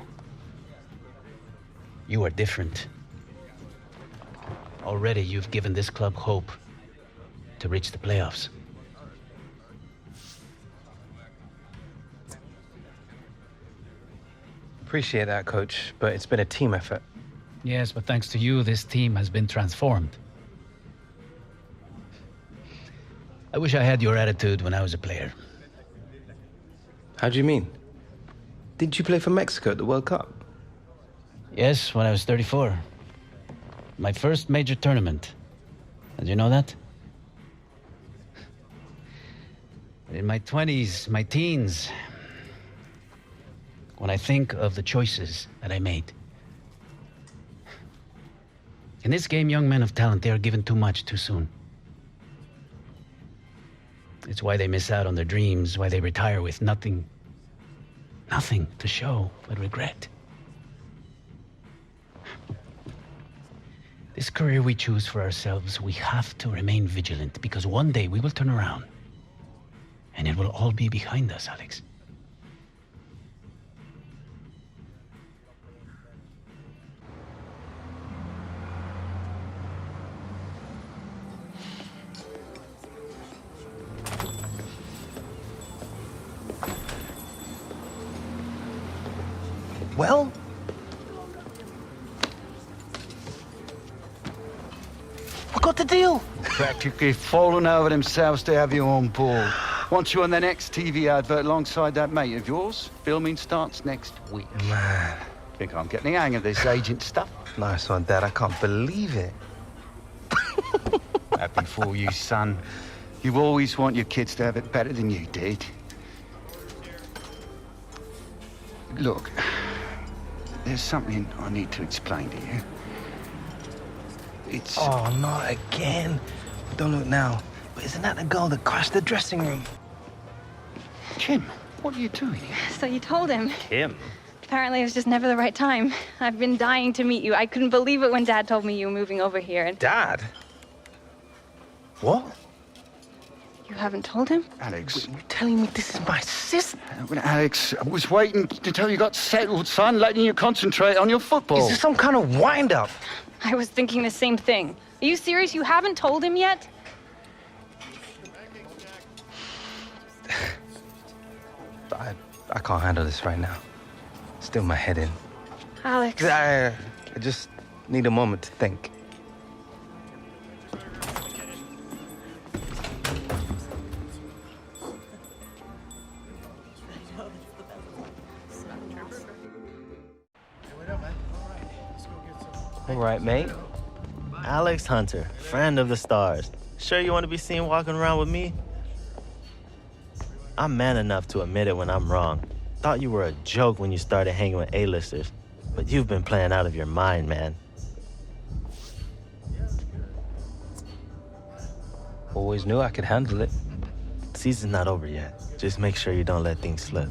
are different. Already you've given this club hope to reach the playoffs. Appreciate that, Coach, but it's been a team effort. Yes, but thanks to you, this team has been transformed. I wish I had your attitude when I was a player. How do you mean? Didn't you play for Mexico at the World Cup? Yes, when I was 34. My first major tournament. Did you know that? In my 20s, my teens, when I think of the choices that I made. In this game, young men of talent, they are given too much too soon. It's why they miss out on their dreams, why they retire with nothing to show but regret. This career we choose for ourselves, we have to remain vigilant because one day we will turn around and it will all be behind us, Alex. Well? I got the deal. Practically fallen over themselves to have you on board. Want you on the next TV advert alongside that mate of yours. Filming starts next week. Man. Think I'm getting the hang of this agent stuff. Nice one, Dad. I can't believe it. Happy for you, son. You always want your kids to have it better than you did. Look, there's something I need to explain to you. It's... Oh, not again. Don't look now. But isn't that the girl that crashed the dressing room? Kim, what are you doing? So you told him. Kim? Apparently it was just never the right time. I've been dying to meet you. I couldn't believe it when Dad told me you were moving over here. And Dad? What? you haven't told him? Alex. You're telling me this is my sister? Alex, I was waiting until you got settled, son, letting you concentrate on your football. Is this some kind of wind-up? I was thinking the same thing. Are you serious? You haven't told him yet? I can't handle this right now. Still my head in. Alex. I just need a moment to think. All right, mate. Alex Hunter, friend of the stars. Sure you want to be seen walking around with me? I'm man enough to admit it when I'm wrong. Thought you were a joke when you started hanging with A-listers, but you've been playing out of your mind, man. Always knew I could handle it. Season's not over yet. Just make sure you don't let things slip.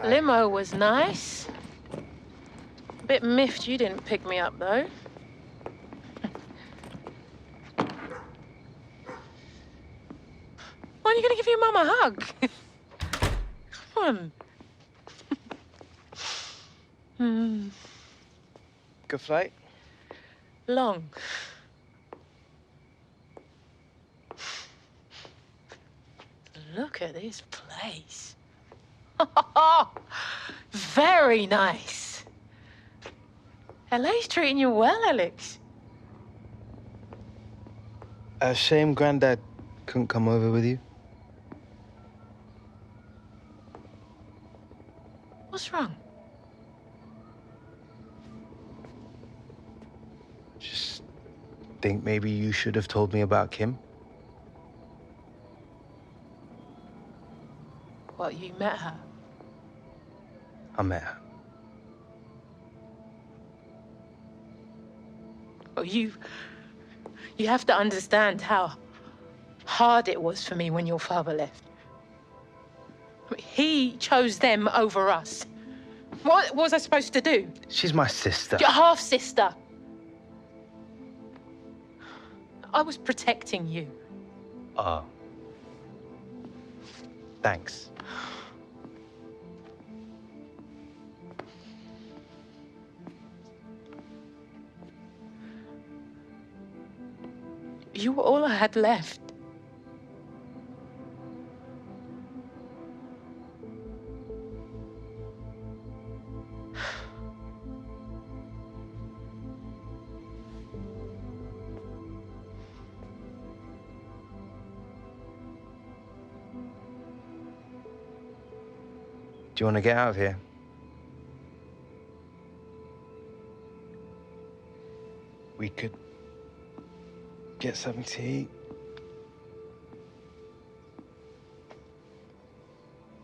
Limo was nice. A bit miffed you didn't pick me up, though. Why are you gonna give your mum a hug? Come on. Good flight? Long. Look at this place. Very nice. LA's treating you well, Alex. Shame Granddad couldn't come over with you. What's wrong? Just think maybe you should have told me about Kim. What, you met her? I met her. Well, you have to understand how hard it was for me when your father left. I mean, he chose them over us. What was I supposed to do? She's my sister. Your half-sister. I was protecting you. Oh. Thanks. You were all I had left. Do you want to get out of here? We could get something to eat.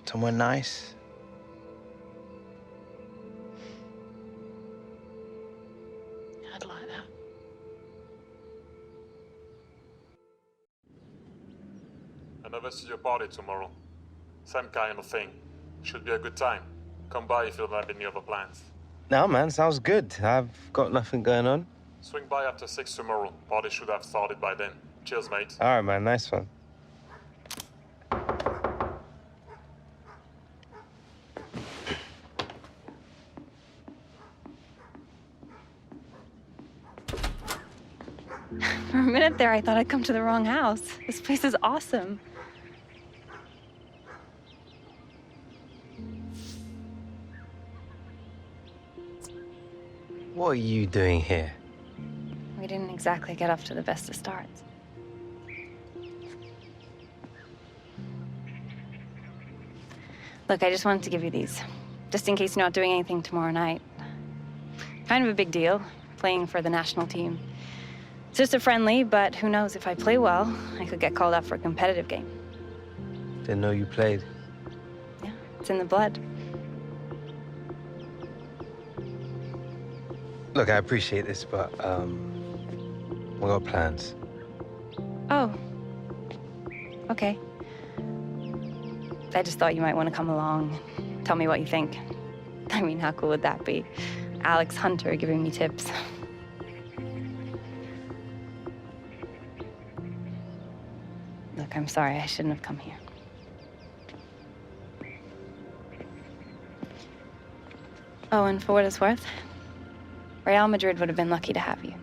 Somewhere nice. I'd like that. Another studio party tomorrow. Same kind of thing. Should be a good time. Come by if you don't have any other plans. No, man, sounds good. I've got nothing going on. Swing by after 6 tomorrow. Party should have started by then. Cheers, mate. All right, man, nice one. For a minute there, I thought I'd come to the wrong house. This place is awesome. What are you doing here? We didn't exactly get off to the best of starts. Look, I just wanted to give you these, just in case you're not doing anything tomorrow night. Kind of a big deal, playing for the national team. It's just a friendly, but who knows, if I play well, I could get called up for a competitive game. Didn't know you played. Yeah, it's in the blood. Look, I appreciate this, but, we got plans. Oh. Okay. I just thought you might want to come along, tell me what you think. I mean, how cool would that be? Alex Hunter giving me tips. Look, I'm sorry, I shouldn't have come here. Oh, and for what it's worth, Real Madrid would have been lucky to have you.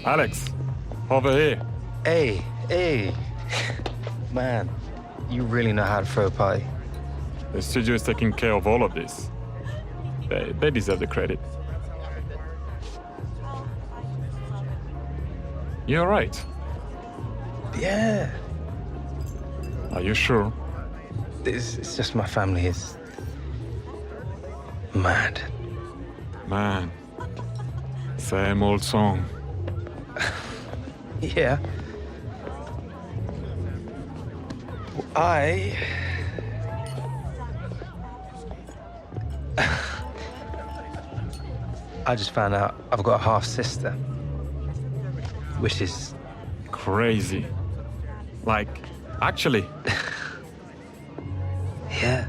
Alex, over here. Hey. Man, you really know how to throw a party. The studio is taking care of all of this. They deserve the credit. You're right. Yeah. Are you sure? It's just my family is mad. Man, same old song. Yeah. I just found out I've got a half-sister, which is... Crazy. Like, actually. Yeah.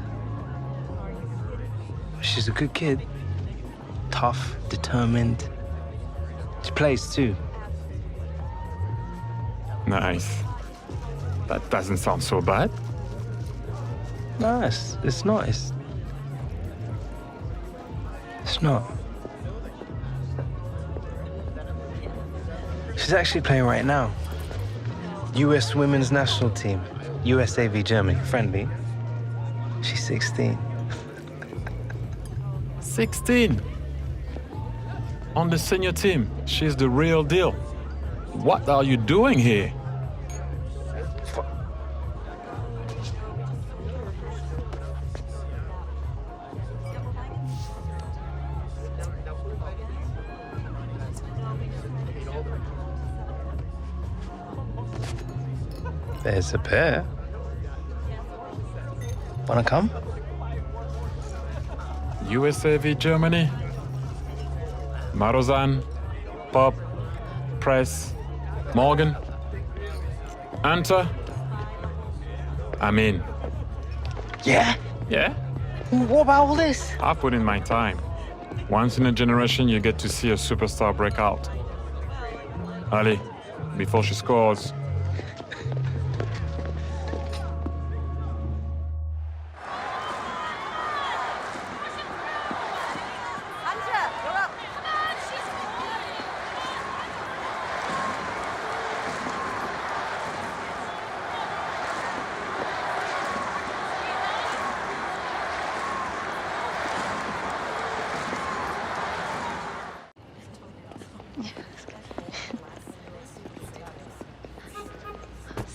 She's a good kid. Tough, determined. She plays too. Nice. That doesn't sound so bad. No, it's not. It's not. She's actually playing right now. US Women's National Team. USA v Germany. Friendly. She's 16. 16. On the senior team, she's the real deal. What are you doing here? There's a pair. Wanna come? USA v Germany. Marozan, Pop, Press, Morgan, Anta. I'm in. Yeah? Yeah? What about all this? I've put in my time. Once in a generation, you get to see a superstar break out. Ali, before she scores.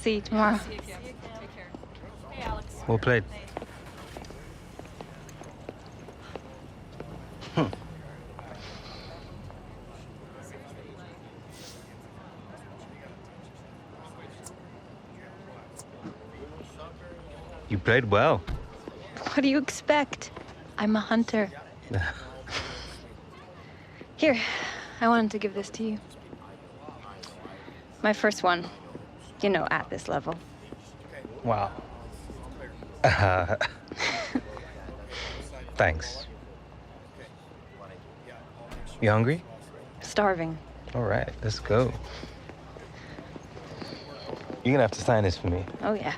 See you tomorrow. Well played. You played well. What do you expect? I'm a hunter. Here, I wanted to give this to you. My first one. You know, at this level. Wow. Thanks. You hungry? Starving. All right, let's go. You're gonna have to sign this for me. Oh, yeah.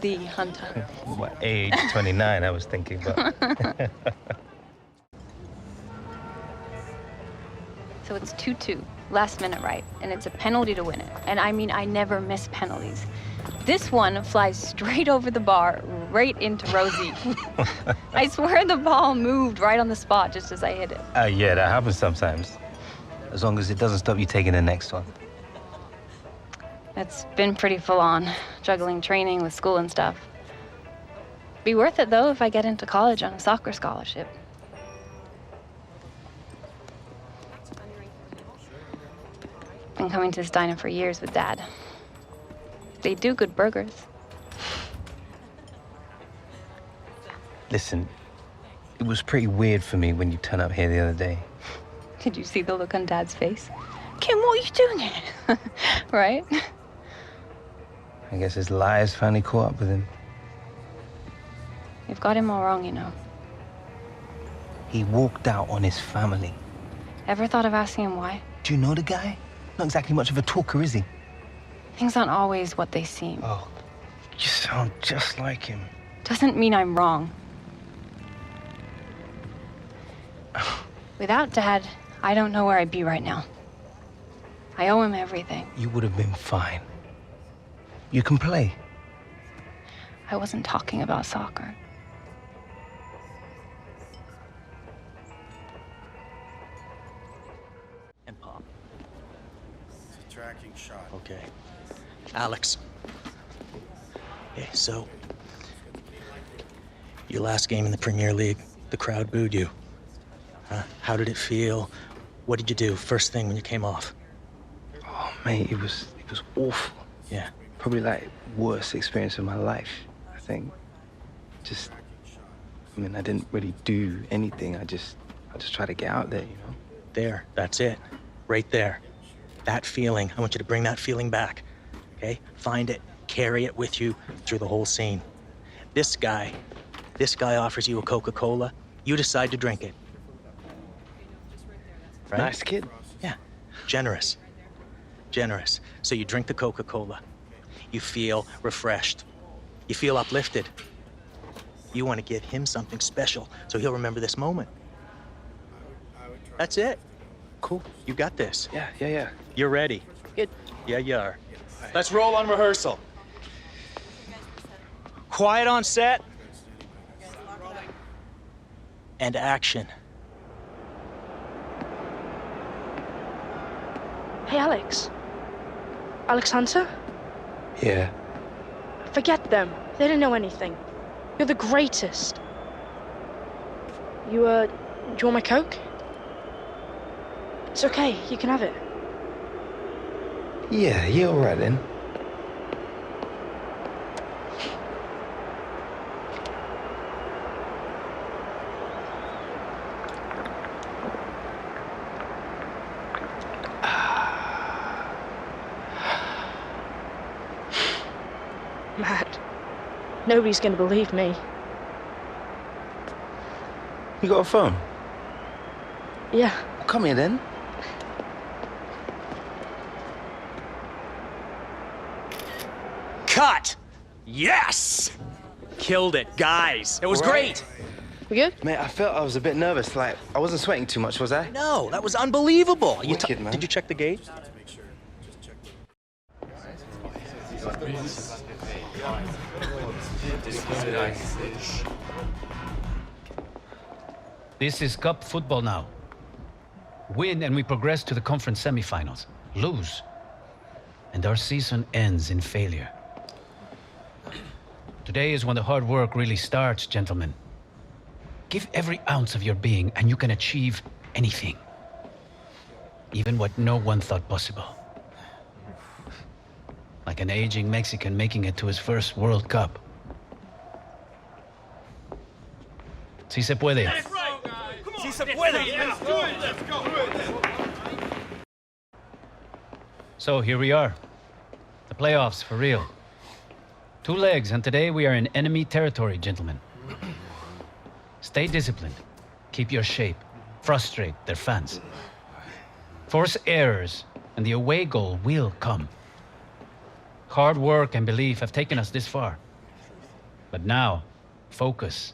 The hunter. What, age 29, I was thinking, but... So it's 2-2, last minute right, and it's a penalty to win it. And I mean, I never miss penalties. This one flies straight over the bar, right into Rosie. I swear the ball moved right on the spot just as I hit it. Yeah, that happens sometimes. As long as it doesn't stop you taking the next one. It's been pretty full on, juggling training with school and stuff. Be worth it, though, if I get into college on a soccer scholarship. Been coming to this diner for years with Dad. They do good burgers. Listen, it was pretty weird for me when you turned up here the other day. Did you see the look on Dad's face? Kim, what are you doing here? Right? I guess his lies finally caught up with him. You've got him all wrong, you know. He walked out on his family. Ever thought of asking him why? Do you know the guy? Not exactly much of a talker, is he? Things aren't always what they seem. Oh, you sound just like him. Doesn't mean I'm wrong. Without Dad, I don't know where I'd be right now. I owe him everything. You would have been fine. You can play. I wasn't talking about soccer. And pop. It's a tracking shot. Okay. Alex. Okay, so your last game in the Premier League, the crowd booed you. How did it feel? What did you do first thing when you came off? Oh, mate, it was awful. Yeah. probably like worst experience of my life, I think. I mean, I didn't really do anything. I just tried to get out there, you know? There, that's it. Right there. That feeling, I want you to bring that feeling back, okay? Find it, carry it with you through the whole scene. This guy offers you a Coca-Cola, you decide to drink it. Right? Nice kid. Yeah, generous. Generous. So you drink the Coca-Cola. You feel refreshed. You feel uplifted. You want to give him something special so he'll remember this moment. That's it. Cool. You got this. Yeah. You're ready. Good. Yeah, you are. Let's roll on rehearsal. Quiet on set. And action. Hey, Alex. Alex Hunter? Yeah. Forget them. They don't know anything. You're the greatest. Do you want my Coke? It's okay, you can have it. Yeah, all right then. Matt, nobody's gonna believe me. You got a phone? Yeah. Come here then. Cut! Yes! Killed it, guys. It was great. We good? Mate, I felt I was a bit nervous. Like, I wasn't sweating too much, was I? No, that was unbelievable. Wicked, man. Did you check the gate? This is cup football now. Win and we progress to the conference semifinals. Lose, and our season ends in failure. Today is when the hard work really starts, gentlemen. Give every ounce of your being and you can achieve anything. Even what no one thought possible. Like an aging Mexican making it to his first World Cup. Si se puede. Si se puede. So here we are. The playoffs for real. 2 legs, and today we are in enemy territory, gentlemen. Stay disciplined. Keep your shape. Frustrate their fans. Force errors, and the away goal will come. Hard work and belief have taken us this far. But now, focus,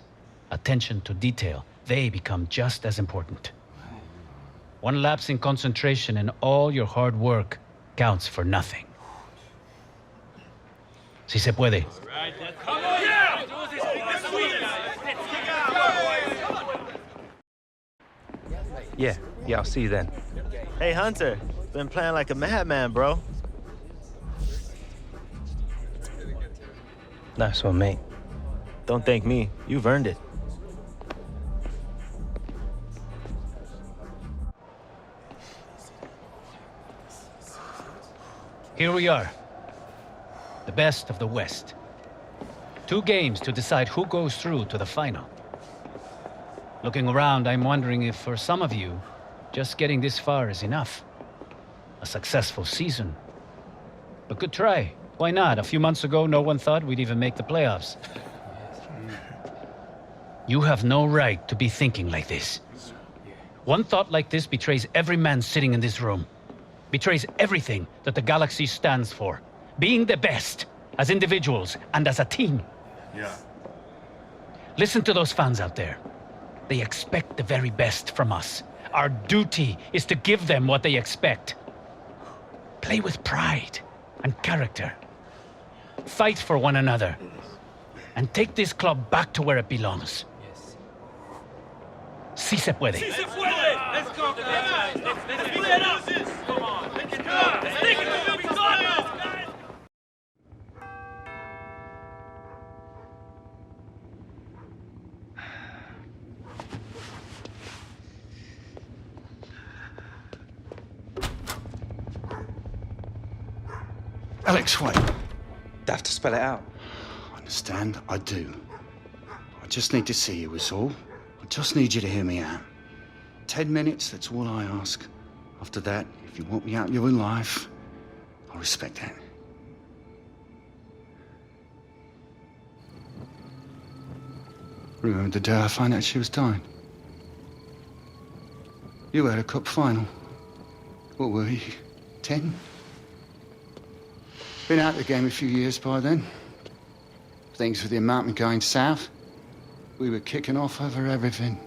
attention to detail, they become just as important. One lapse in concentration and all your hard work counts for nothing. Si se puede. Yeah, I'll see you then. Hey, Hunter. Been playing like a madman, bro. Nice one, mate. Don't thank me. You've earned it. Here we are. The best of the West. 2 games to decide who goes through to the final. Looking around, I'm wondering if for some of you, just getting this far is enough. A successful season. But good try. Why not? A few months ago, no one thought we'd even make the playoffs. You have no right to be thinking like this. One thought like this betrays every man sitting in this room. Betrays everything that the Galaxy stands for. Being the best, as individuals and as a team. Yeah. Listen to those fans out there. They expect the very best from us. Our duty is to give them what they expect. Play with pride and character. Fight for one another. And take this club back to where it belongs. Si se puede. Si se puede! Let's go, guys! Let's play it up! Come on! Let's go! Let's take it to the finals, guys! Alex, wait. have to spell it out. Understand? I do. I just need to see you, is all. I just need you to hear me out. 10 minutes, that's all I ask. After that, if you want me out of your life, I respect that. Remember the day I found out she was dying? You had a cup final. What were you, 10? Been out of the game a few years by then. Things with the embankment going south. We were kicking off over everything.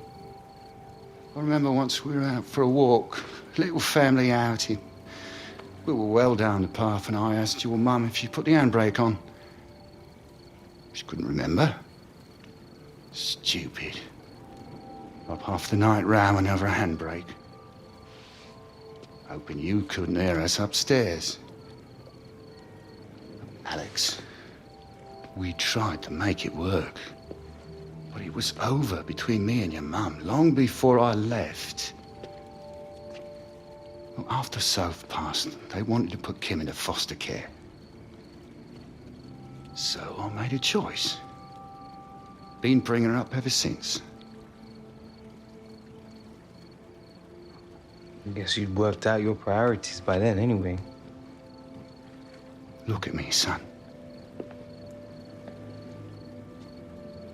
I remember once we were out for a walk, little family outing. We were well down the path and I asked your mum if she put the handbrake on. She couldn't remember. Stupid. Up half the night ramming over a handbrake. Hoping you couldn't hear us upstairs. Alex, we tried to make it work. But it was over between me and your mum long before I left. Well, after Soph passed, they wanted to put Kim into foster care. So I made a choice. Been bringing her up ever since. I guess you'd worked out your priorities by then anyway. Look at me, son.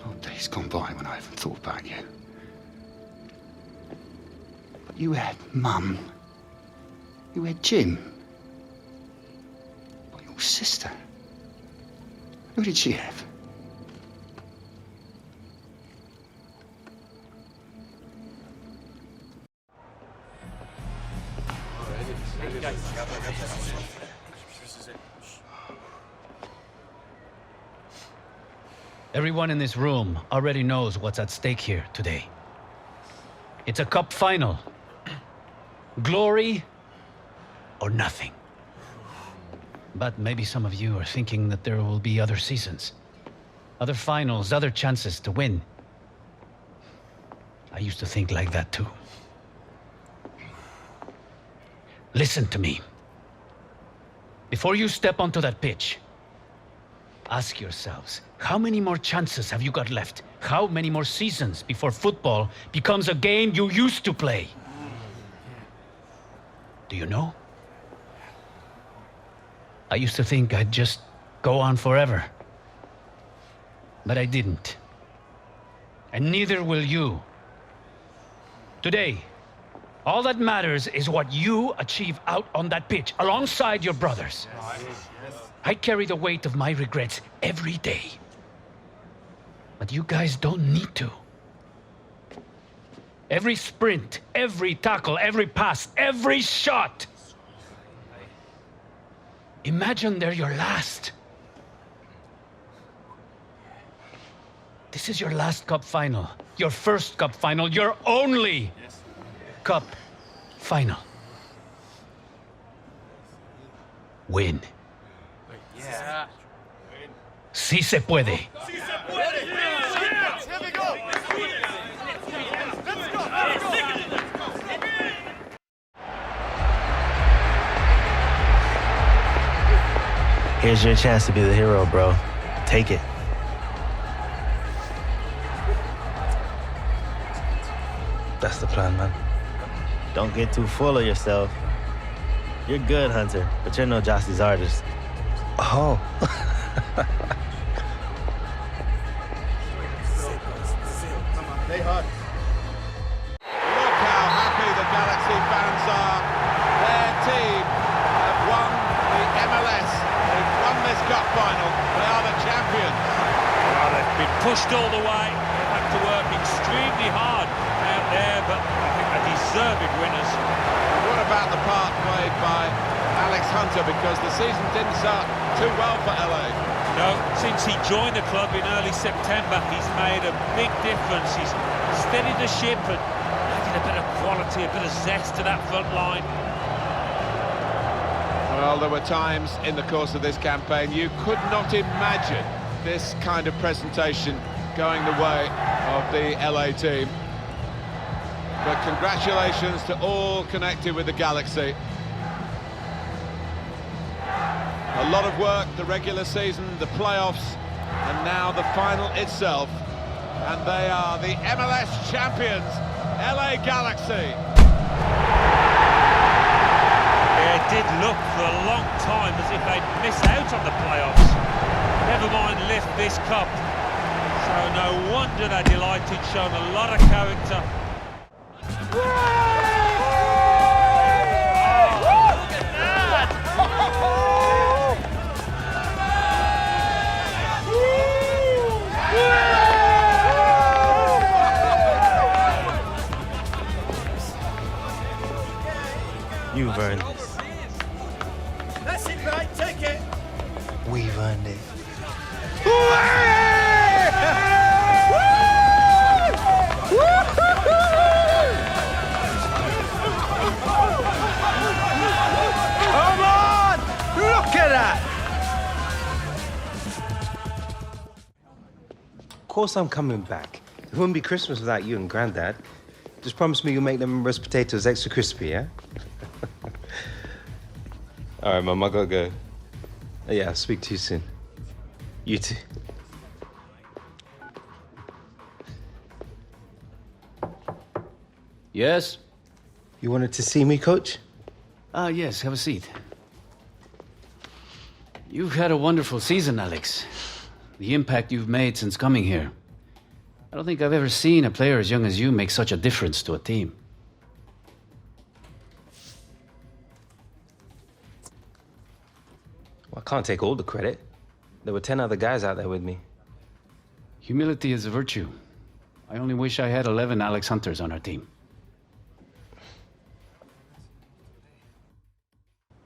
No days gone by when I haven't thought about you. But you had Mum. You had Jim. But your sister. Who did she have? Everyone in this room already knows what's at stake here today. It's a cup final. Glory or nothing. But maybe some of you are thinking that there will be other seasons, other finals, other chances to win. I used to think like that too. Listen to me. Before you step onto that pitch, ask yourselves, how many more chances have you got left? How many more seasons before football becomes a game you used to play? Do you know? I used to think I'd just go on forever. But I didn't. And neither will you. Today, all that matters is what you achieve out on that pitch, alongside your brothers. I carry the weight of my regrets every day. But you guys don't need to. Every sprint, every tackle, every pass, every shot. Imagine they're your last. This is your last cup final. Your first cup final. Your only cup final. Win. Yeah. Sí se puede. Here's your chance to be the hero, bro. Take it. That's the plan, man. Don't get too full of yourself. You're good, Hunter, but you're no Josty's artist. Oh. Look how happy the Galaxy fans are. Their team have won the MLS. They've won this cup final. They are the champions. Well, they've been pushed all the way. They've had to work extremely hard out there, but I think they're deserved winners. And what about the part played by Alex Hunter? Because the season didn't start too well for LA. No, since he joined the club in early September, he's made a big difference. He's steadied the ship and added a bit of quality, a bit of zest to that front line. Well, there were times in the course of this campaign you could not imagine this kind of presentation going the way of the LA team. But congratulations to all connected with the Galaxy. A lot of work, the regular season, the playoffs, and now the final itself. And they are the MLS champions, LA Galaxy. Yeah, it did look for a long time as if they'd missed out on the playoffs. Never mind lift this cup. So no wonder they're delighted, shown a lot of character. You've earned this. That's it, right? Take it. We've earned it. Come on! Look at that! Of course I'm coming back. It wouldn't be Christmas without you and Granddad. Just promise me you'll make them roast potatoes extra crispy, yeah? All right, Mum, I gotta go. Yeah, I'll speak to you soon. You too. Yes? You wanted to see me, Coach? Yes, have a seat. You've had a wonderful season, Alex. The impact you've made since coming here. I don't think I've ever seen a player as young as you make such a difference to a team. Well, I can't take all the credit. There were 10 other guys out there with me. Humility is a virtue. I only wish I had 11 Alex Hunters on our team.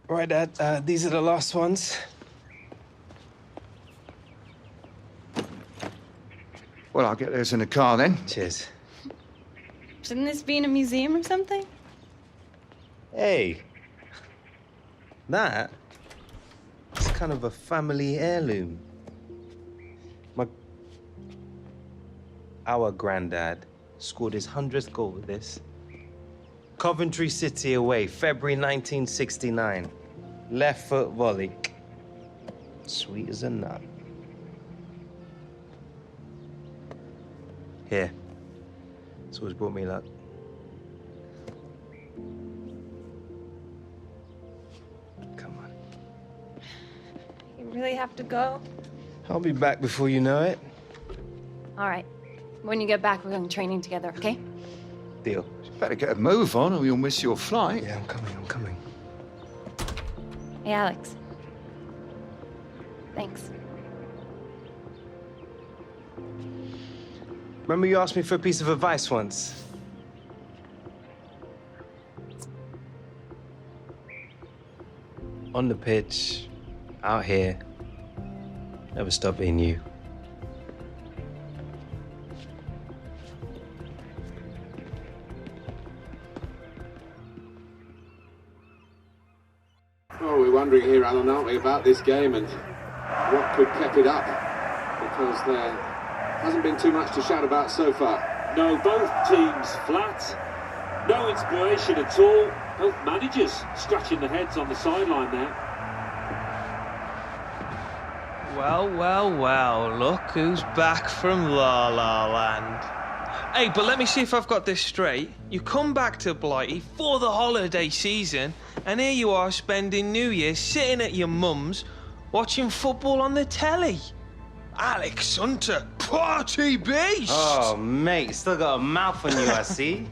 All right, Dad, these are the last ones. Well, I'll get those in the car then. Cheers. Shouldn't this be in a museum or something? Hey. That? It's kind of a family heirloom. Our granddad scored his 100th goal with this. Coventry City away, February 1969. Left foot volley. Sweet as a nut. Here. It's always brought me luck. Come on. You really have to go? I'll be back before you know it. All right. When you get back, we're going training together, okay? Deal. You better get a move on or you'll miss your flight. Yeah, I'm coming. Hey, Alex. Thanks. Remember you asked me for a piece of advice once? On the pitch, out here, never stop being you. Oh, we're wondering here, Alan, aren't we, about this game and what could keep it up? Because there hasn't been too much to shout about so far. No, both teams flat. No inspiration at all. Both managers scratching their heads on the sideline there. Well, look who's back from La La Land. Hey, but let me see if I've got this straight. You come back to Blighty for the holiday season, and here you are spending New Year's sitting at your mum's, watching football on the telly. Alex Hunter, party beast! Oh, mate, still got a mouth on you, I see.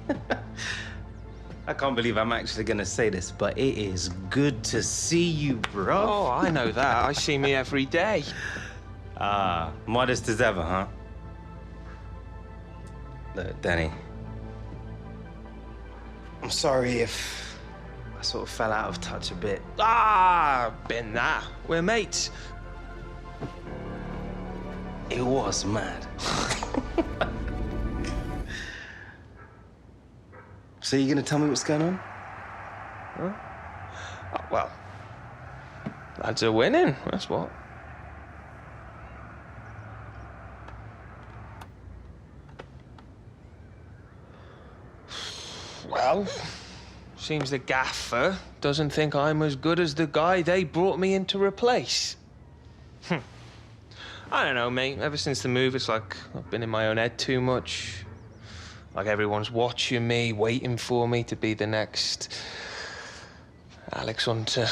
I can't believe I'm actually gonna say this, but it is good to see you, bro. Oh, I know that. I see me every day. Ah, modest as ever, huh? Look, Danny, I'm sorry if I sort of fell out of touch a bit. Been that. We're mates. It was mad. So you gonna tell me what's going on? Huh? Oh, well, lads are winning, that's what. Well, Seems the gaffer doesn't think I'm as good as the guy they brought me in to replace. I don't know, mate. Ever since the move, it's like I've been in my own head too much. Like everyone's watching me, waiting for me to be the next Alex Hunter.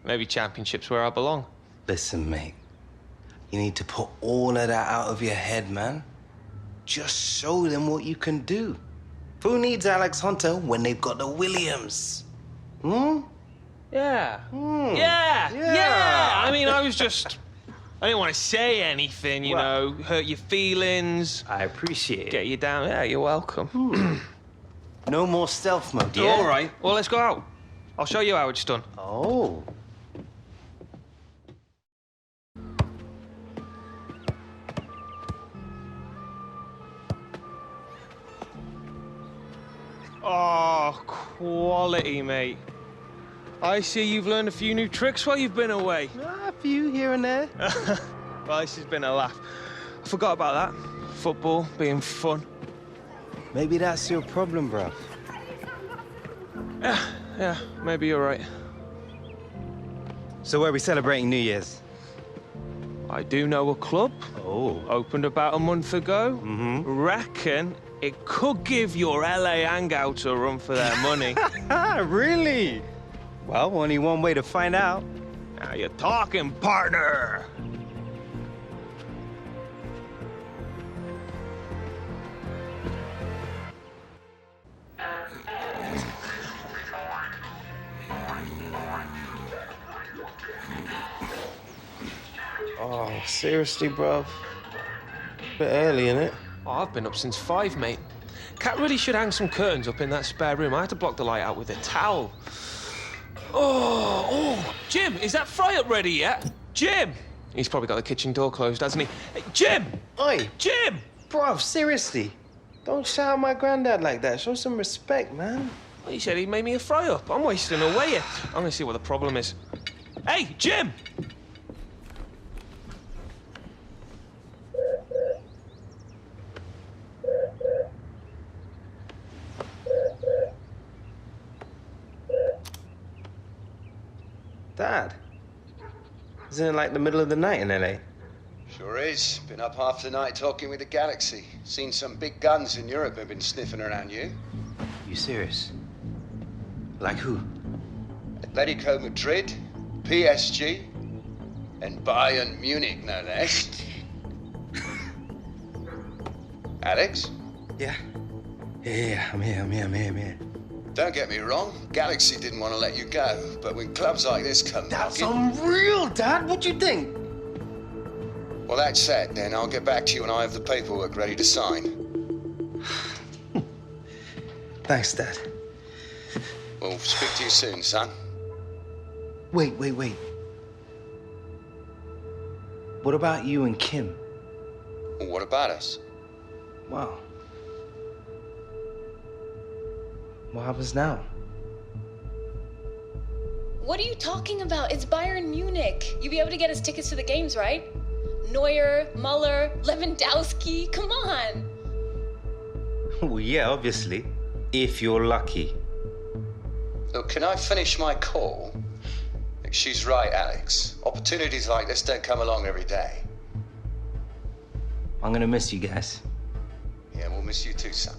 Maybe Championship's where I belong. Listen, mate. You need to put all of that out of your head, man. Just show them what you can do. Who needs Alex Hunter when they've got the Williams? Hmm? Yeah. Hmm. Yeah. I mean, I didn't want to say anything, you know, hurt your feelings. I appreciate it. Get you down. Yeah, you're welcome. No more stealth mode, yeah? All right. Well, let's go out. I'll show you how it's done. Oh. Oh, quality, mate. I see you've learned a few new tricks while you've been away. A few here and there. Well, this has been a laugh. I forgot about that. Football being fun. Maybe that's your problem, bruv. Yeah, maybe you're right. So where are we celebrating New Year's? I do know a club. Oh. Opened about a month ago. Reckon it could give your LA hangouts a run for their money. Really? Well, only one way to find out. Now you're talking, partner. Oh, seriously, bruv? Bit early, innit? Oh, I've been up since 5, mate. Cat really should hang some curtains up in that spare room. I had to block the light out with a towel. Oh, Jim, is that fry up ready yet? Jim! He's probably got the kitchen door closed, hasn't he? Hey, Jim! Oi! Jim! Bruv, seriously. Don't shout at my granddad like that. Show some respect, man. Well, he said he made me a fry up. I'm wasting away here. I'm gonna see what the problem is. Hey, Jim! Dad? Isn't it like the middle of the night in LA? Sure is. Been up half the night talking with the Galaxy. Seen some big guns in Europe have been sniffing around you. You serious? Like who? Atletico Madrid, PSG, and Bayern Munich, no less. Alex? Yeah, I'm here. Don't get me wrong, Galaxy didn't want to let you go, but when clubs like this come That's knocking... unreal, Dad. What do you think? Well, that's sad. Then I'll get back to you when I have the paperwork ready to sign. Thanks, Dad. We'll speak to you soon, son. Wait. What about you and Kim? Well, what about us? Wow. What happens now? What are you talking about? It's Bayern Munich. You'll be able to get us tickets to the games, right? Neuer, Muller, Lewandowski, come on. Well, yeah, obviously. If you're lucky. Look, can I finish my call? Look, she's right, Alex. Opportunities like this don't come along every day. I'm gonna miss you guys. Yeah, we'll miss you too, son.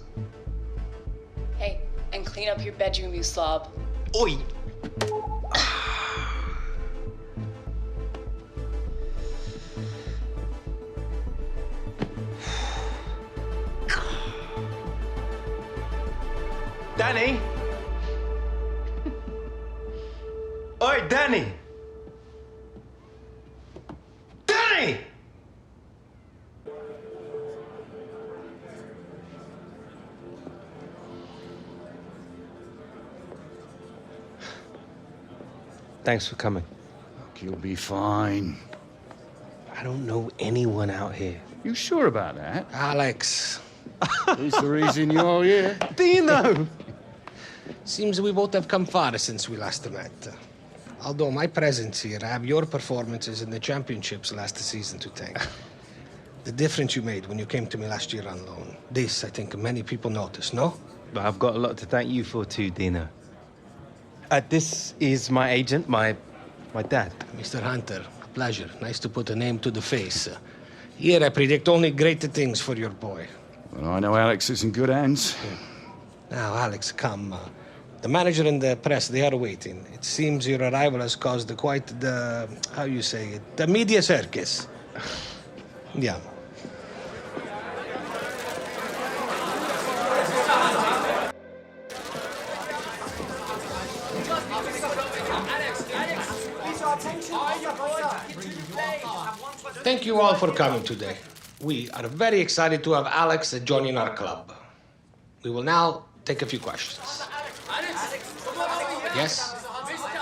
Hey, and clean up your bedroom, you slob. Oi! Danny! Oi, Danny! Danny! Thanks for coming. Look, you'll be fine. I don't know anyone out here. You sure about that? Alex. Who's the reason you're here? Do you know? Seems we both have come far since we last met. Although my presence here, I have your performances in the championships last season to thank. The difference you made when you came to me last year on loan. This, I think, many people noticed, no? But I've got a lot to thank you for too, Dino. This is my agent, my dad. Mr. Hunter, a pleasure. Nice to put a name to the face. Here I predict only great things for your boy. Well, I know Alex is in good hands. Now, Alex, come. The manager and the press, they are waiting. It seems your arrival has caused quite the, how you say it, the media circus. Yeah. Thank you all for coming today. We are very excited to have Alex joining our club. We will now take a few questions. Yes?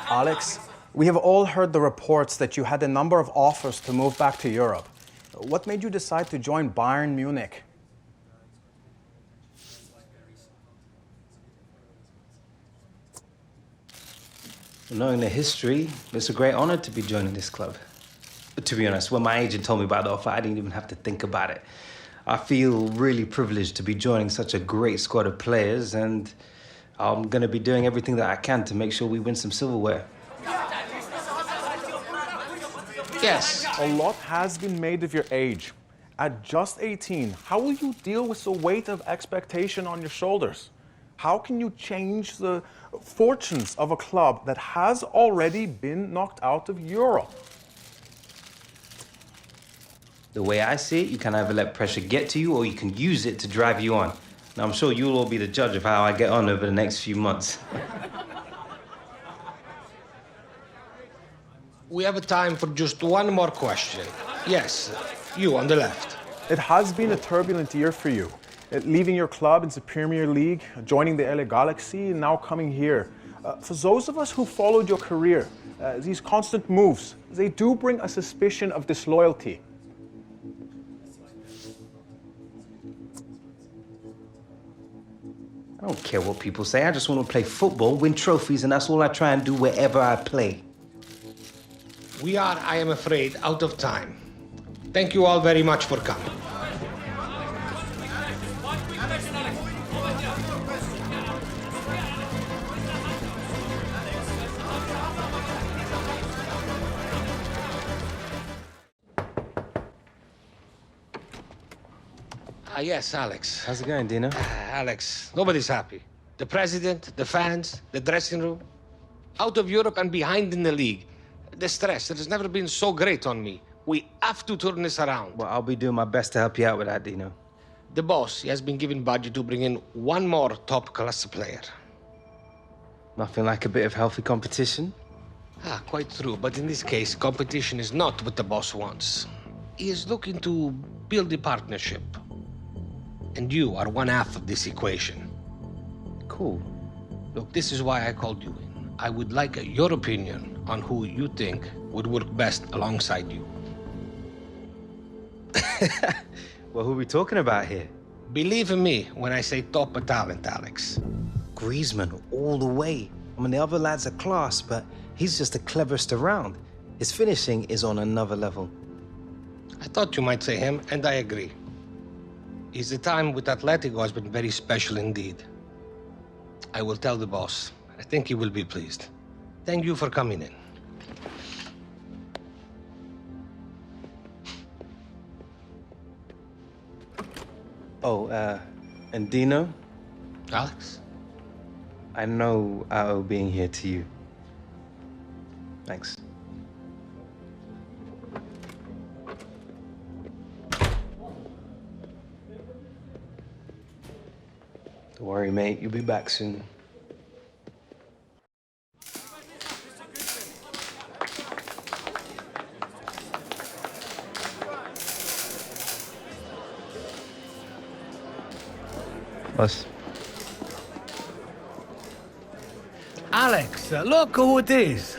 Alex, we have all heard the reports that you had a number of offers to move back to Europe. What made you decide to join Bayern Munich? Knowing the history, it's a great honor to be joining this club. But to be honest, when my agent told me about the offer, I didn't even have to think about it. I feel really privileged to be joining such a great squad of players, and I'm going to be doing everything that I can to make sure we win some silverware. Yes. A lot has been made of your age. At just 18, how will you deal with the weight of expectation on your shoulders? How can you change the fortunes of a club that has already been knocked out of Europe? The way I see it, you can either let pressure get to you or you can use it to drive you on. Now, I'm sure you'll all be the judge of how I get on over the next few months. We have time for just one more question. Yes, you on the left. It has been a turbulent year for you. Leaving your club in the Premier League, joining the LA Galaxy, and now coming here. For those of us who followed your career, these constant moves, they do bring a suspicion of disloyalty. I don't care what people say. I just want to play football, win trophies, and that's all I try and do wherever I play. We are, I am afraid, out of time. Thank you all very much for coming. Yes, Alex. How's it going, Dino? Alex, nobody's happy. The president, the fans, the dressing room. Out of Europe and behind in the league. The stress, it has never been so great on me. We have to turn this around. Well, I'll be doing my best to help you out with that, Dino. The boss, he has been given budget to bring in one more top-class player. Nothing like a bit of healthy competition? Quite true. But in this case, competition is not what the boss wants. He is looking to build a partnership. And you are one half of this equation. Cool. Look, this is why I called you in. I would like your opinion on who you think would work best alongside you. Well, who are we talking about here? Believe in me when I say top talent, Alex. Griezmann, all the way. I mean, the other lads are class, but he's just the cleverest around. His finishing is on another level. I thought you might say him, and I agree. His time with Atletico has been very special indeed. I will tell the boss. I think he will be pleased. Thank you for coming in. Oh, and Dino? Alex? I know I owe being here to you. Thanks. Don't worry, mate. You'll be back soon. Boss. Alex, look who it is.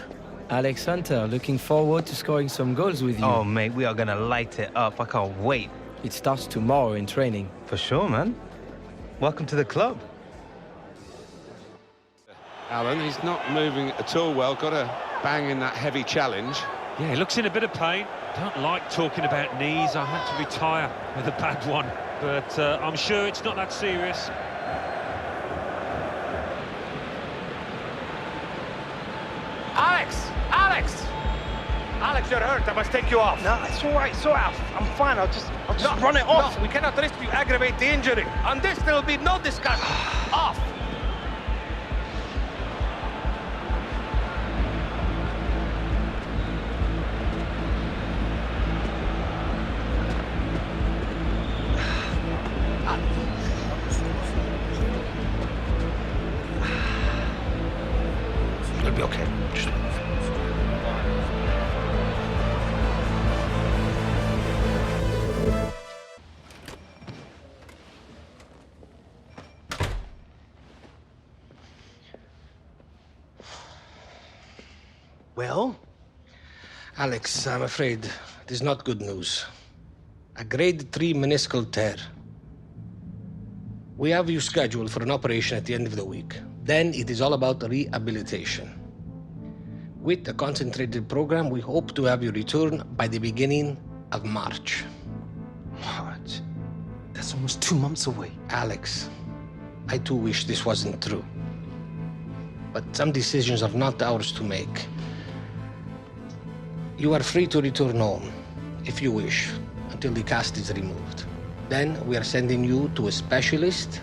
Alex Hunter, looking forward to scoring some goals with you. Oh, mate, we are gonna light it up. I can't wait. It starts tomorrow in training. For sure, man. Welcome to the club. Alan, he's not moving at all well. Got a bang in that heavy challenge. Yeah, he looks in a bit of pain. Don't like talking about knees. I had to retire with a bad one. But I'm sure it's not that serious. Alex, you're hurt. I must take you off. No, it's all right. It's all right. I'm fine. I'll just run it off. No, we cannot risk you aggravate the injury. On this, there will be no discussion. Off. It'll be okay. Well? Alex, I'm afraid it is not good news. A grade 3 meniscal tear. We have you scheduled for an operation at the end of the week. Then it is all about rehabilitation. With a concentrated program, we hope to have you return by the beginning of March. March? That's almost 2 months away. Alex, I too wish this wasn't true. But some decisions are not ours to make. You are free to return home, if you wish, until the cast is removed. Then we are sending you to a specialist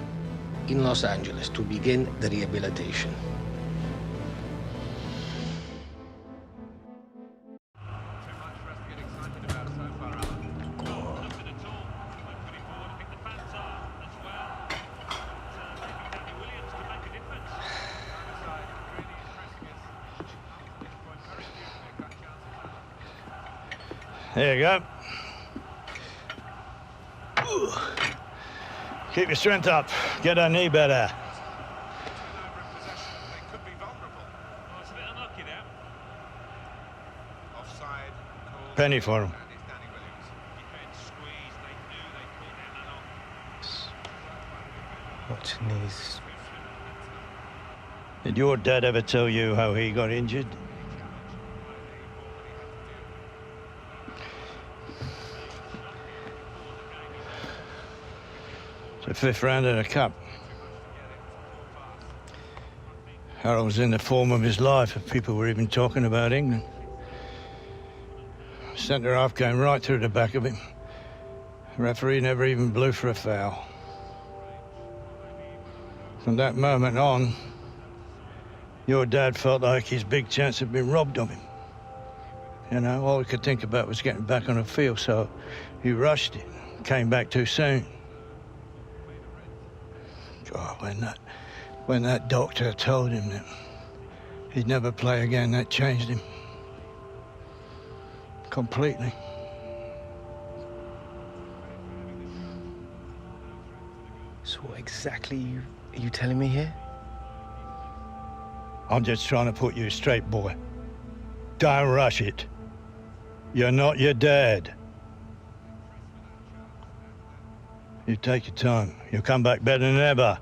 in Los Angeles to begin the rehabilitation. There you go. Keep your strength up. Get her knee better. Penny for him. Watch knees. Did your dad ever tell you how he got injured? The 5th round of the Cup. Harold was in the form of his life if people were even talking about England. Centre half came right through the back of him. The referee never even blew for a foul. From that moment on, your dad felt like his big chance had been robbed of him. You know, all he could think about was getting back on the field, so he rushed it, came back too soon. God, when that doctor told him that he'd never play again, that changed him completely. So what exactly are you telling me here? I'm just trying to put you straight, boy. Don't rush it. You're not your dad. You take your time. You'll come back better than ever.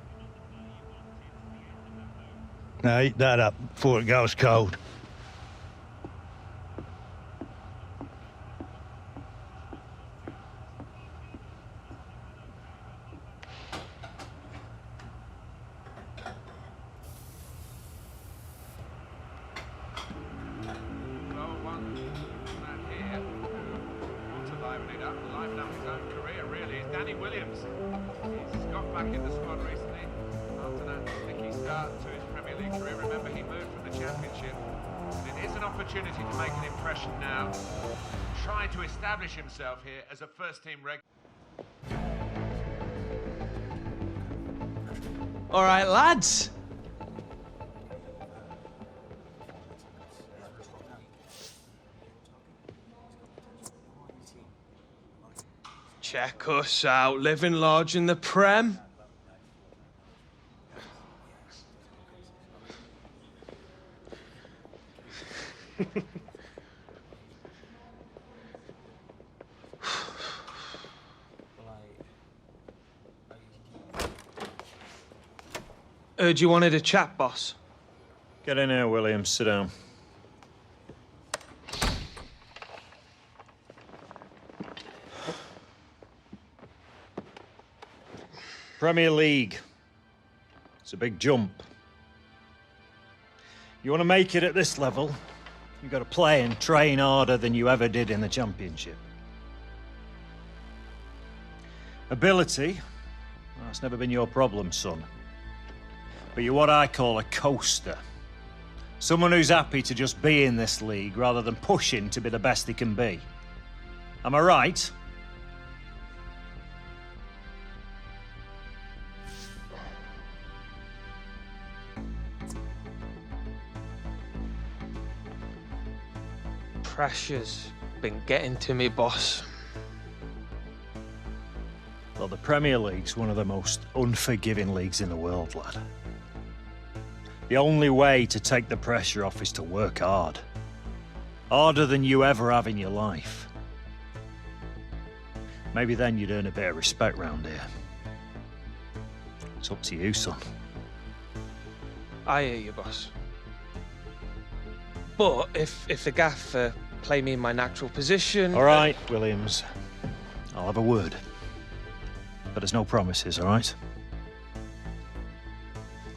Now eat that up before it goes cold. Himself here as a first-team regular. All right, lads. Check us out, living large in the Prem. Heard you wanted a chat, boss. Get in here, Williams. Sit down. Premier League. It's a big jump. You want to make it at this level, You've got to play and train harder than you ever did in the Championship. Ability, well, that's never been your problem, son. But you're what I call a coaster. Someone who's happy to just be in this league rather than pushing to be the best he can be. Am I right? Pressure's been getting to me, boss. Well, the Premier League's one of the most unforgiving leagues in the world, lad. The only way to take the pressure off is to work hard. Harder than you ever have in your life. Maybe then you'd earn a bit of respect round here. It's up to you, son. I hear you, boss. But if the gaffer play me in my natural position... All right, Williams. I'll have a word. But there's no promises, all right?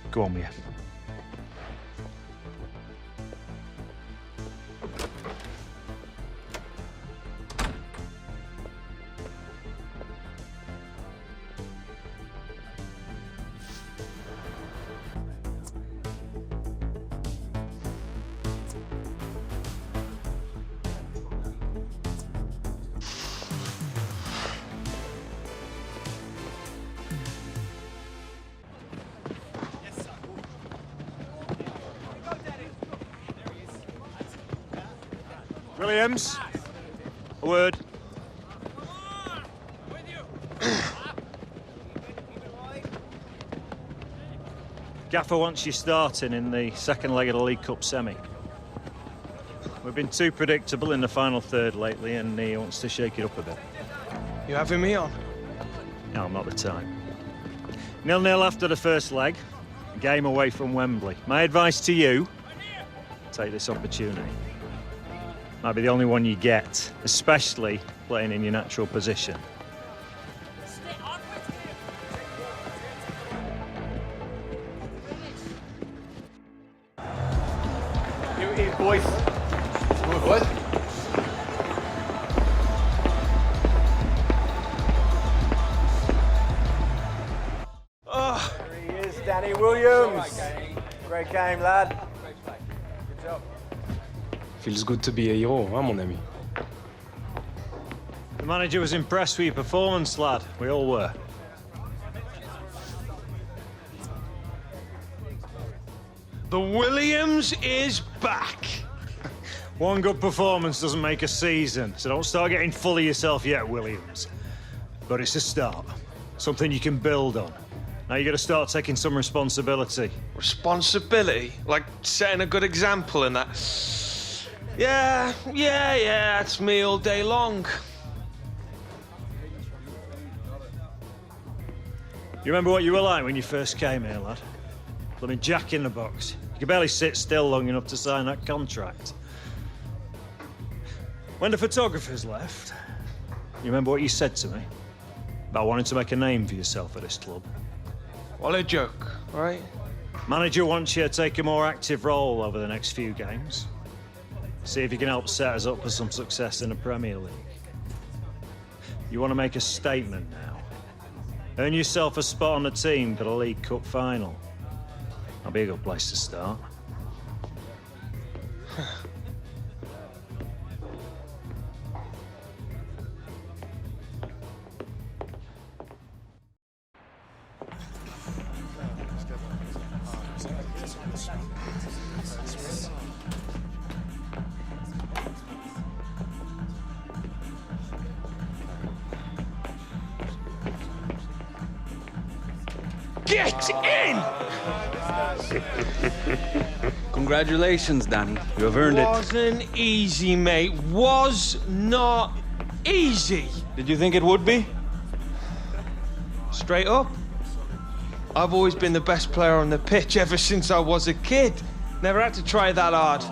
Go on with you. Williams, a word. Gaffer wants you starting in the second leg of the League Cup semi. We've been too predictable in the final third lately, and he wants to shake it up a bit. You having me on? No, I'm not the type. 0-0 after the first leg, game away from Wembley. My advice to you, take this opportunity. Might be the only one you get, especially playing in your natural position. Here it is, boys. Good, boys. Oh. There he is, Danny Williams. Great game, lad. Good job. Feels good to be a hero, hein, mon ami? The manager was impressed with your performance, lad. We all were. The Williams is back. One good performance doesn't make a season, so don't start getting full of yourself yet, Williams. But it's a start. Something you can build on. Now you got to start taking some responsibility. Responsibility? Like setting a good example and that? Yeah, it's me all day long. You remember what you were like when you first came here, lad? Blooming Jack in the box. You could barely sit still long enough to sign that contract. When the photographers left, you remember what you said to me? About wanting to make a name for yourself at this club. What a joke, right? Manager wants you to take a more active role over the next few games. See if you can help set us up for some success in the Premier League. You want to make a statement now. Earn yourself a spot on the team for the League Cup final. That'll be a good place to start. Get in! Congratulations, Danny. You have earned it. Wasn't easy, mate. Was not easy. Did you think it would be? Straight up. I've always been the best player on the pitch ever since I was a kid. Never had to try that hard.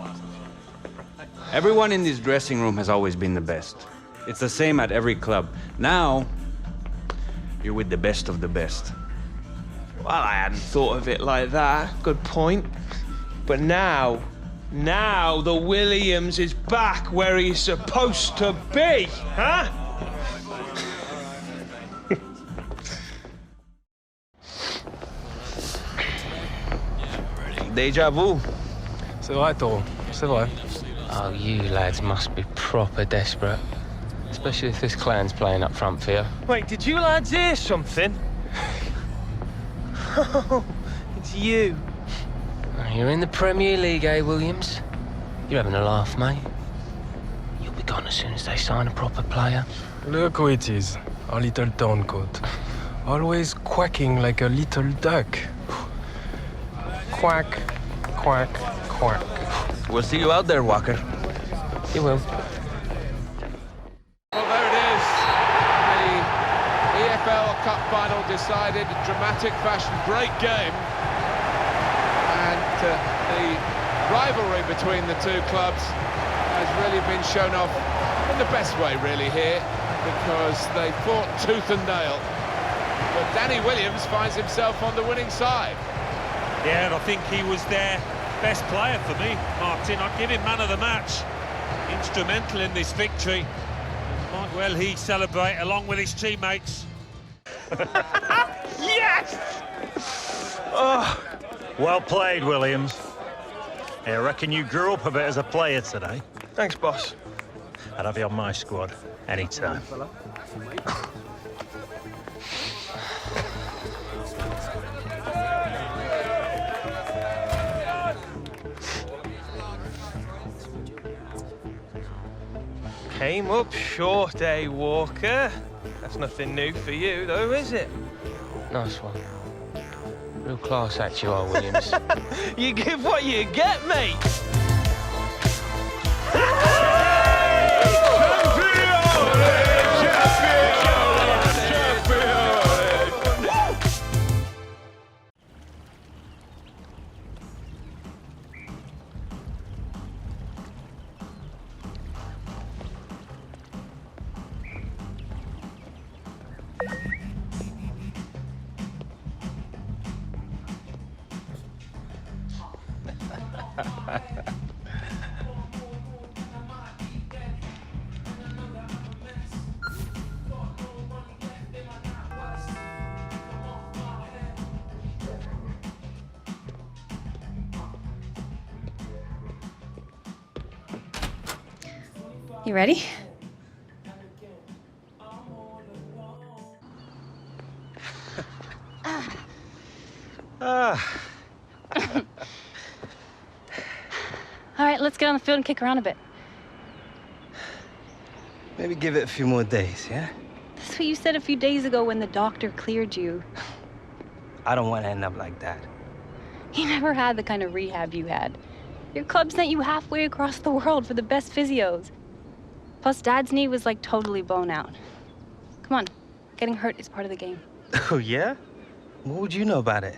Everyone in this dressing room has always been the best. It's the same at every club. Now, you're with the best of the best. Well, I hadn't thought of it like that. Good point. But now, Now the Williams is back where he's supposed to be, huh? Deja vu. C'est vrai, Taureau. C'est vrai. Oh, you lads must be proper desperate. Especially if this clan's playing up front for you. Wait, did you lads hear something? Oh, it's you. You're in the Premier League, eh, Williams? You're having a laugh, mate. You'll be gone as soon as they sign a proper player. Look who it is, our little turncoat. Always quacking like a little duck. Quack, quack, quack. We'll see you out there, Walker. You will. Well, there it is. The EFL Cup final decided in dramatic fashion. Great game. And the rivalry between the two clubs has really been shown off in the best way, really, here, because they fought tooth and nail. But Danny Williams finds himself on the winning side. Yeah, and I think he was their best player for me, Martin. I'd give him man of the match. Instrumental in this victory. Might well he celebrate along with his teammates. Yes! Oh, well played, Williams. I reckon you grew up a bit as a player today. Thanks, boss. I'd have you on my squad anytime. Came up short, eh, Walker? That's nothing new for you, though, is it? Nice one. Real class act you are, Williams. You give what you get, mate. You ready? All right, let's get on the field and kick around a bit. Maybe give it a few more days, yeah? That's what you said a few days ago when the doctor cleared you. I don't want to end up like that. You never had the kind of rehab you had. Your club sent you halfway across the world for the best physios. Plus, Dad's knee was like totally blown out. Come on, getting hurt is part of the game. Oh, yeah? What would you know about it?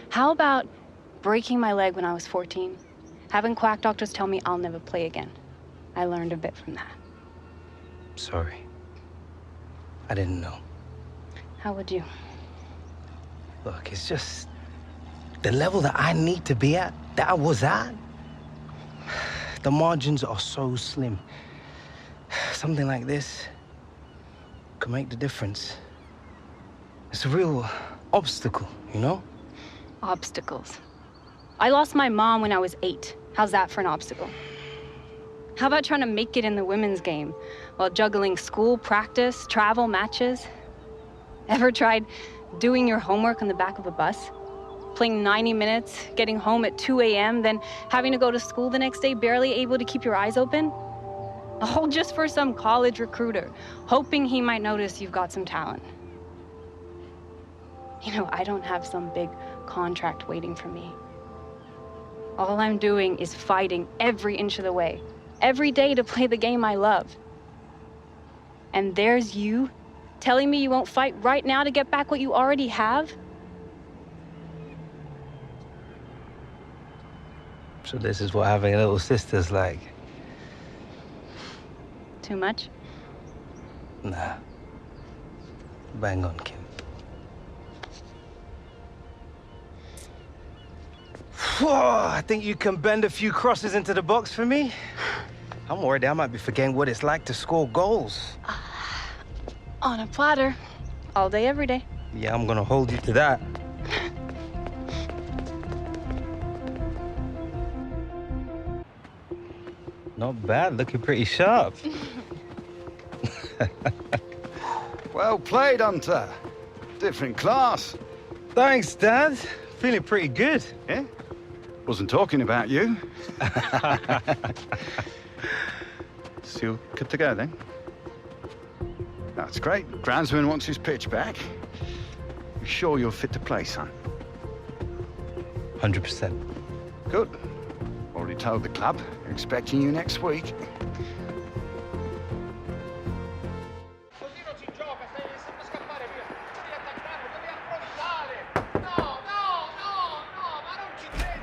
How about breaking my leg when I was 14? Having quack doctors tell me I'll never play again. I learned a bit from that. Sorry. I didn't know. How would you? Look, it's just the level that I need to be at, that I was at. The margins are so slim. Something like this could make the difference. It's a real obstacle, you know? Obstacles. I lost my mom when I was 8. How's that for an obstacle? How about trying to make it in the women's game while juggling school, practice, travel, matches? Ever tried doing your homework on the back of a bus? Playing 90 minutes, getting home at 2 a.m., then having to go to school the next day, barely able to keep your eyes open? All just for some college recruiter, hoping he might notice you've got some talent. You know, I don't have some big contract waiting for me. All I'm doing is fighting every inch of the way, every day to play the game I love. And there's you telling me you won't fight right now to get back what you already have? So this is what having a little sister's like. Too much? Nah. Bang on, Kim. I think you can bend a few crosses into the box for me. I'm worried I might be forgetting what it's like to score goals. On a platter. All day, every day. Yeah, I'm gonna hold you to that. Not bad, looking pretty sharp. Well played, Hunter. Different class. Thanks, Dad. Feeling pretty good. Yeah? Wasn't talking about you. Still good to go, then? That's great. Groundsman wants his pitch back. You sure you're fit to play, son? 100%. Good. Already told the club. They're expecting you next week.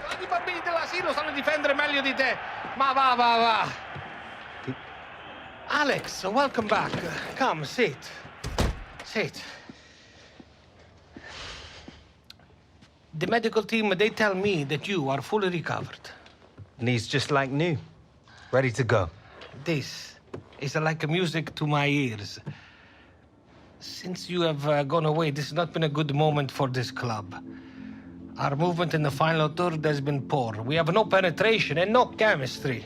I bambini dell'asilo sanno difendere meglio di te. Ma va. Alex, welcome back. Come, sit. Sit. The medical team, they tell me that you are fully recovered. Knees just like new. Ready to go. This is like music to my ears. Since you have gone away, this has not been a good moment for this club. Our movement in the final third has been poor. We have no penetration and no chemistry.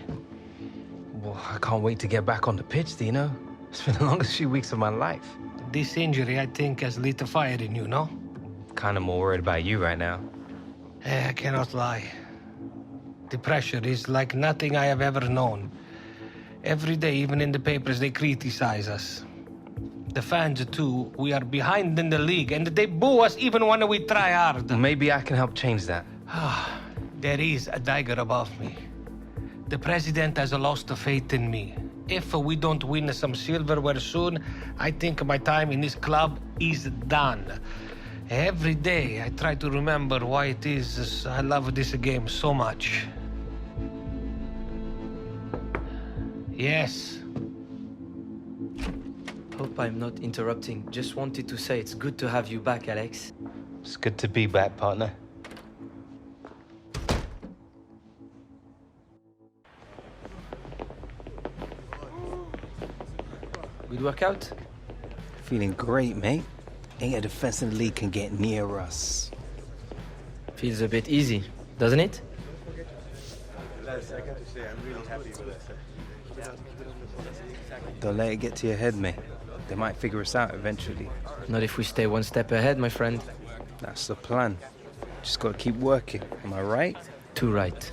Well, I can't wait to get back on the pitch, Dino. It's been the longest few weeks of my life. This injury, I think, has lit a fire in you, no? Kind of more worried about you right now. I cannot lie. The pressure is like nothing I have ever known. Every day, even in the papers, they criticize us. The fans, too, we are behind in the league, and they boo us even when we try hard. Maybe I can help change that. There is a dagger above me. The president has lost faith in me. If we don't win some silverware soon, I think my time in this club is done. Every day, I try to remember why it is I love this game so much. Yes. Hope I'm not interrupting. Just wanted to say it's good to have you back, Alex. It's good to be back, partner. Good workout? Feeling great, mate. Ain't a defense in the league can get near us. Feels a bit easy, doesn't it? Don't let it get to your head, mate. They might figure us out eventually. Not if we stay one step ahead, my friend. That's the plan. Just gotta keep working. Am I right? Too right.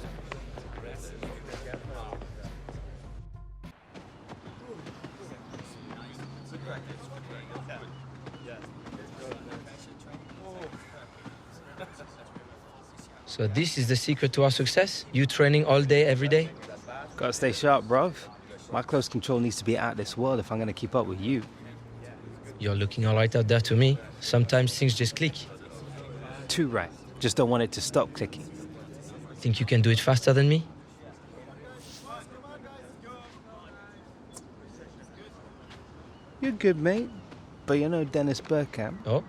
So this is the secret to our success? You training all day, every day? Gotta stay sharp, bruv. My close control needs to be out of this world if I'm gonna keep up with you. You're looking all right out there to me. Sometimes things just click. Too right. Just don't want it to stop clicking. Think you can do it faster than me? You're good, mate. But you're no Dennis Bergkamp. Oh?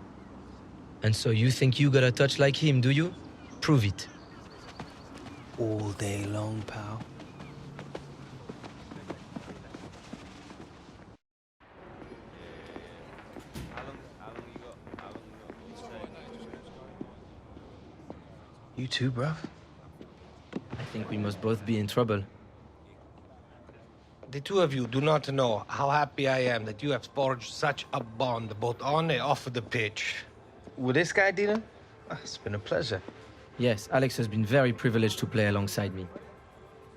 And so you think you got a touch like him, do you? Prove it. All day long, pal. You too, bruv? I think we must both be in trouble. The two of you do not know how happy I am that you have forged such a bond both on and off the pitch. With this guy, Dino? It's been a pleasure. Yes, Alex has been very privileged to play alongside me.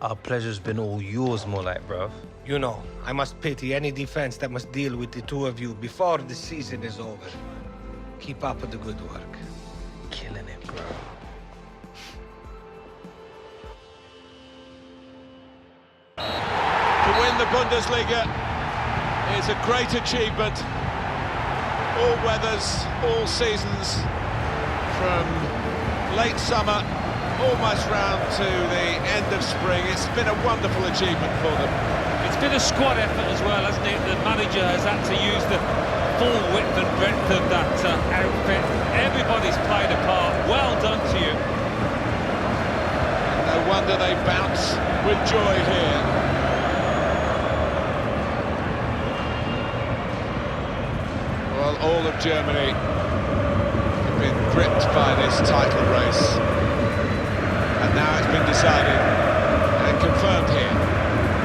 Our pleasure's been all yours, more like, bruv. You know, I must pity any defense that must deal with the two of you before the season is over. Keep up the good work. Killing it, bro. To win the Bundesliga is a great achievement. All weathers, all seasons, from late summer almost round to the end of spring. It's been a wonderful achievement for them. It's been a squad effort as well, hasn't it? The manager has had to use the full width and breadth of that outfit. Everybody's played a part. Well done to you. wonder they bounce with joy here. Well, all of Germany have been gripped by this title race. And now it's been decided and confirmed here.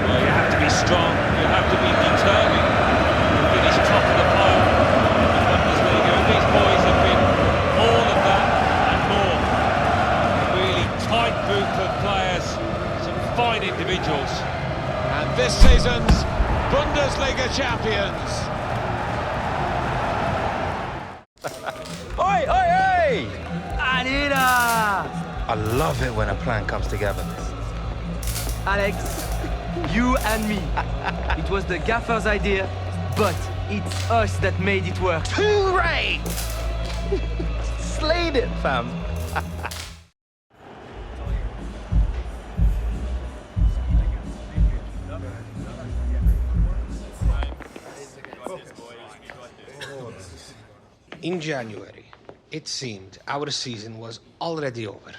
Well, you have to be strong, you have to be determined to finish top of the pile in the Bundesliga. And these boys have been all of that and more. A really tight group of players, some fine individuals. And this season's Bundesliga champions. Oi, oi, oi! Anita! I love it when a plan comes together. Alex, you and me. It was the gaffer's idea, but it's us that made it work. Hooray! Slayed it, fam. In January, it seemed our season was already over.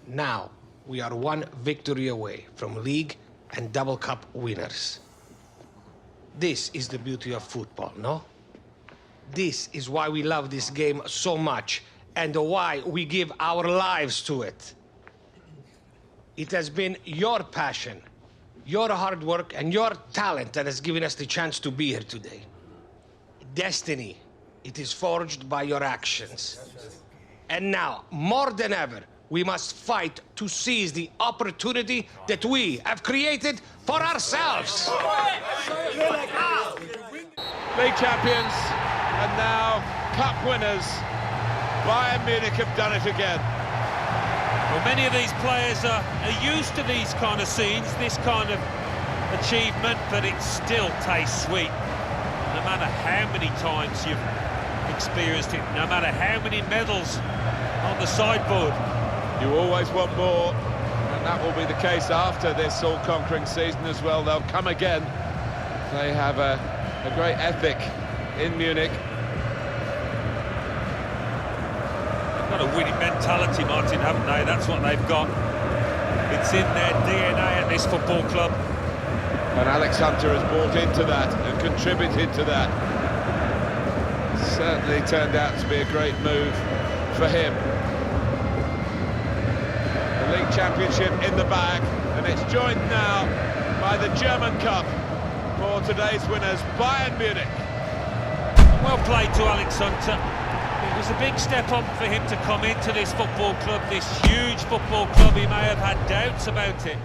Now, we are one victory away from league and double cup winners. This is the beauty of football, no? This is why we love this game so much and why we give our lives to it. It has been your passion, your hard work, and your talent that has given us the chance to be here today. Destiny, it is forged by your actions. And now, more than ever, we must fight to seize the opportunity that we have created for ourselves. League champions and now cup winners. Bayern Munich have done it again. Well, many of these players are used to these kind of scenes, this kind of achievement, but it still tastes sweet. No matter how many times you've experienced it, no matter how many medals on the sideboard. You always want more, and that will be the case after this all-conquering season as well. They'll come again. They have a great ethic in Munich. They've got a winning mentality, Martin, haven't they? That's what they've got. It's in their DNA at this football club. And Alex Hunter has bought into that and contributed to that. Certainly turned out to be a great move for him. The League Championship in the bag, and it's joined now by the German Cup for today's winners, Bayern Munich. Well played to Alex Hunter. It was a big step up for him to come into this football club, this huge football club. He may have had doubts about it.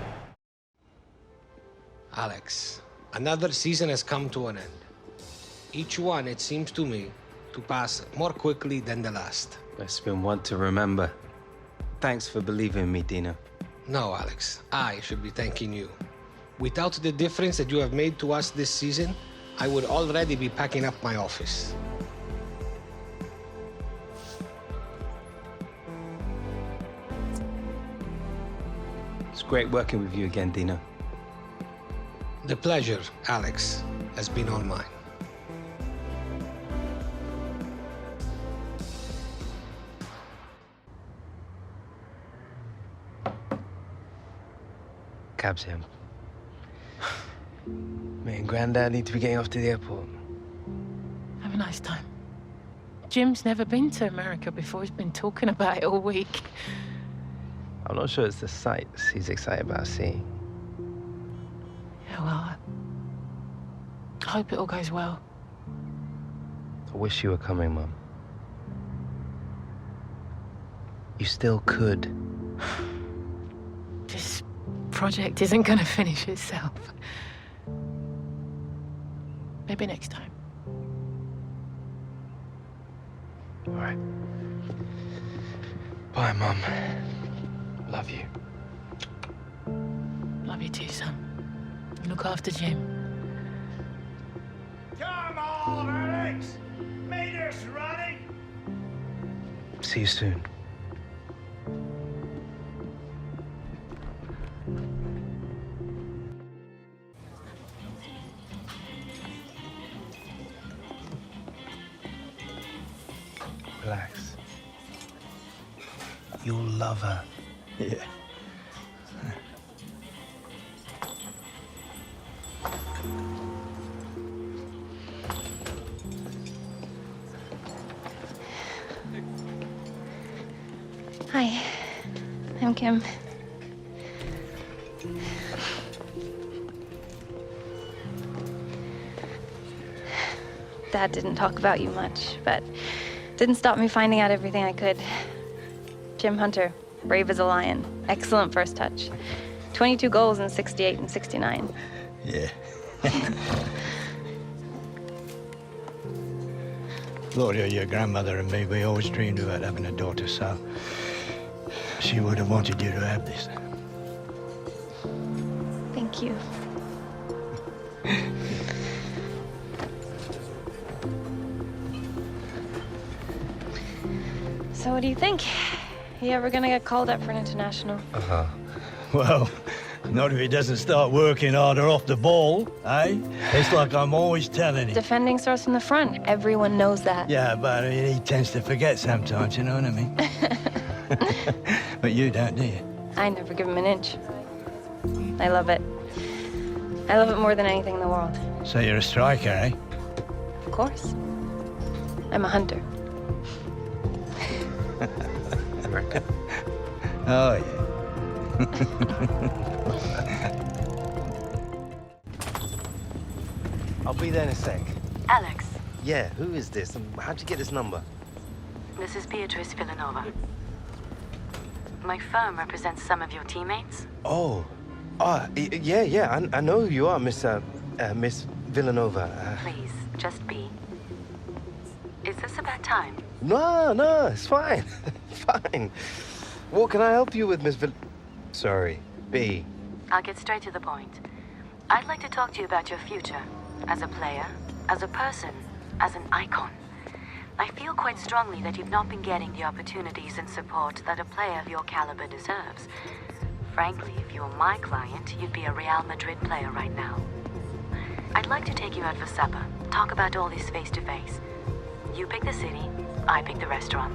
Alex, another season has come to an end. Each one, it seems to me, to pass more quickly than the last. It's been one to remember. Thanks for believing in me, Dino. No, Alex, I should be thanking you. Without the difference that you have made to us this season, I would already be packing up my office. It's great working with you again, Dino. The pleasure, Alex, has been all mine. Cab's him. Me and Granddad need to be getting off to the airport. Have a nice time. Jim's never been to America before. He's been talking about it all week. I'm not sure it's the sights he's excited about seeing. Yeah, well, I hope it all goes well. I wish you were coming, Mum. You still could. This project isn't gonna finish itself. Maybe next time. All right. Bye, Mum. Love you. Love you too, son. Look after Jim. Come on, Alex! Meters running! See you soon. Relax. You'll love her. Yeah. on, Kim. Dad didn't talk about you much, but didn't stop me finding out everything I could. Jim Hunter, brave as a lion. Excellent first touch. 22 goals in 68 and 69. Yeah. Gloria, your grandmother and me, we always dreamed about having a daughter, so she would have wanted you to have this. Thank you. So what do you think? You ever gonna get called up for an international? Uh-huh. Well, not if he doesn't start working harder off the ball, eh? It's like I'm always telling him. Defending starts from the front. Everyone knows that. Yeah, but I mean, he tends to forget sometimes, you know what I mean? But you don't, do you? I never give him an inch. I love it. I love it more than anything in the world. So you're a striker, eh? Of course. I'm a hunter. America. Oh, yeah. I'll be there in a sec. Alex, Yeah, who is this? How'd you get this number? this is Beatrice Villanova. My firm represents some of your teammates. Oh. Yeah, I know who you are, Miss Villanova. Please, just be. Is this a bad time? No, it's fine. Fine. What can I help you with, Miss Sorry, B. I'll get straight to the point. I'd like to talk to you about your future. As a player, as a person, as an icon. I feel quite strongly that you've not been getting the opportunities and support that a player of your caliber deserves. Frankly, if you were my client, you'd be a Real Madrid player right now. I'd like to take you out for supper, talk about all this face to face. You pick the city, I pick the restaurant.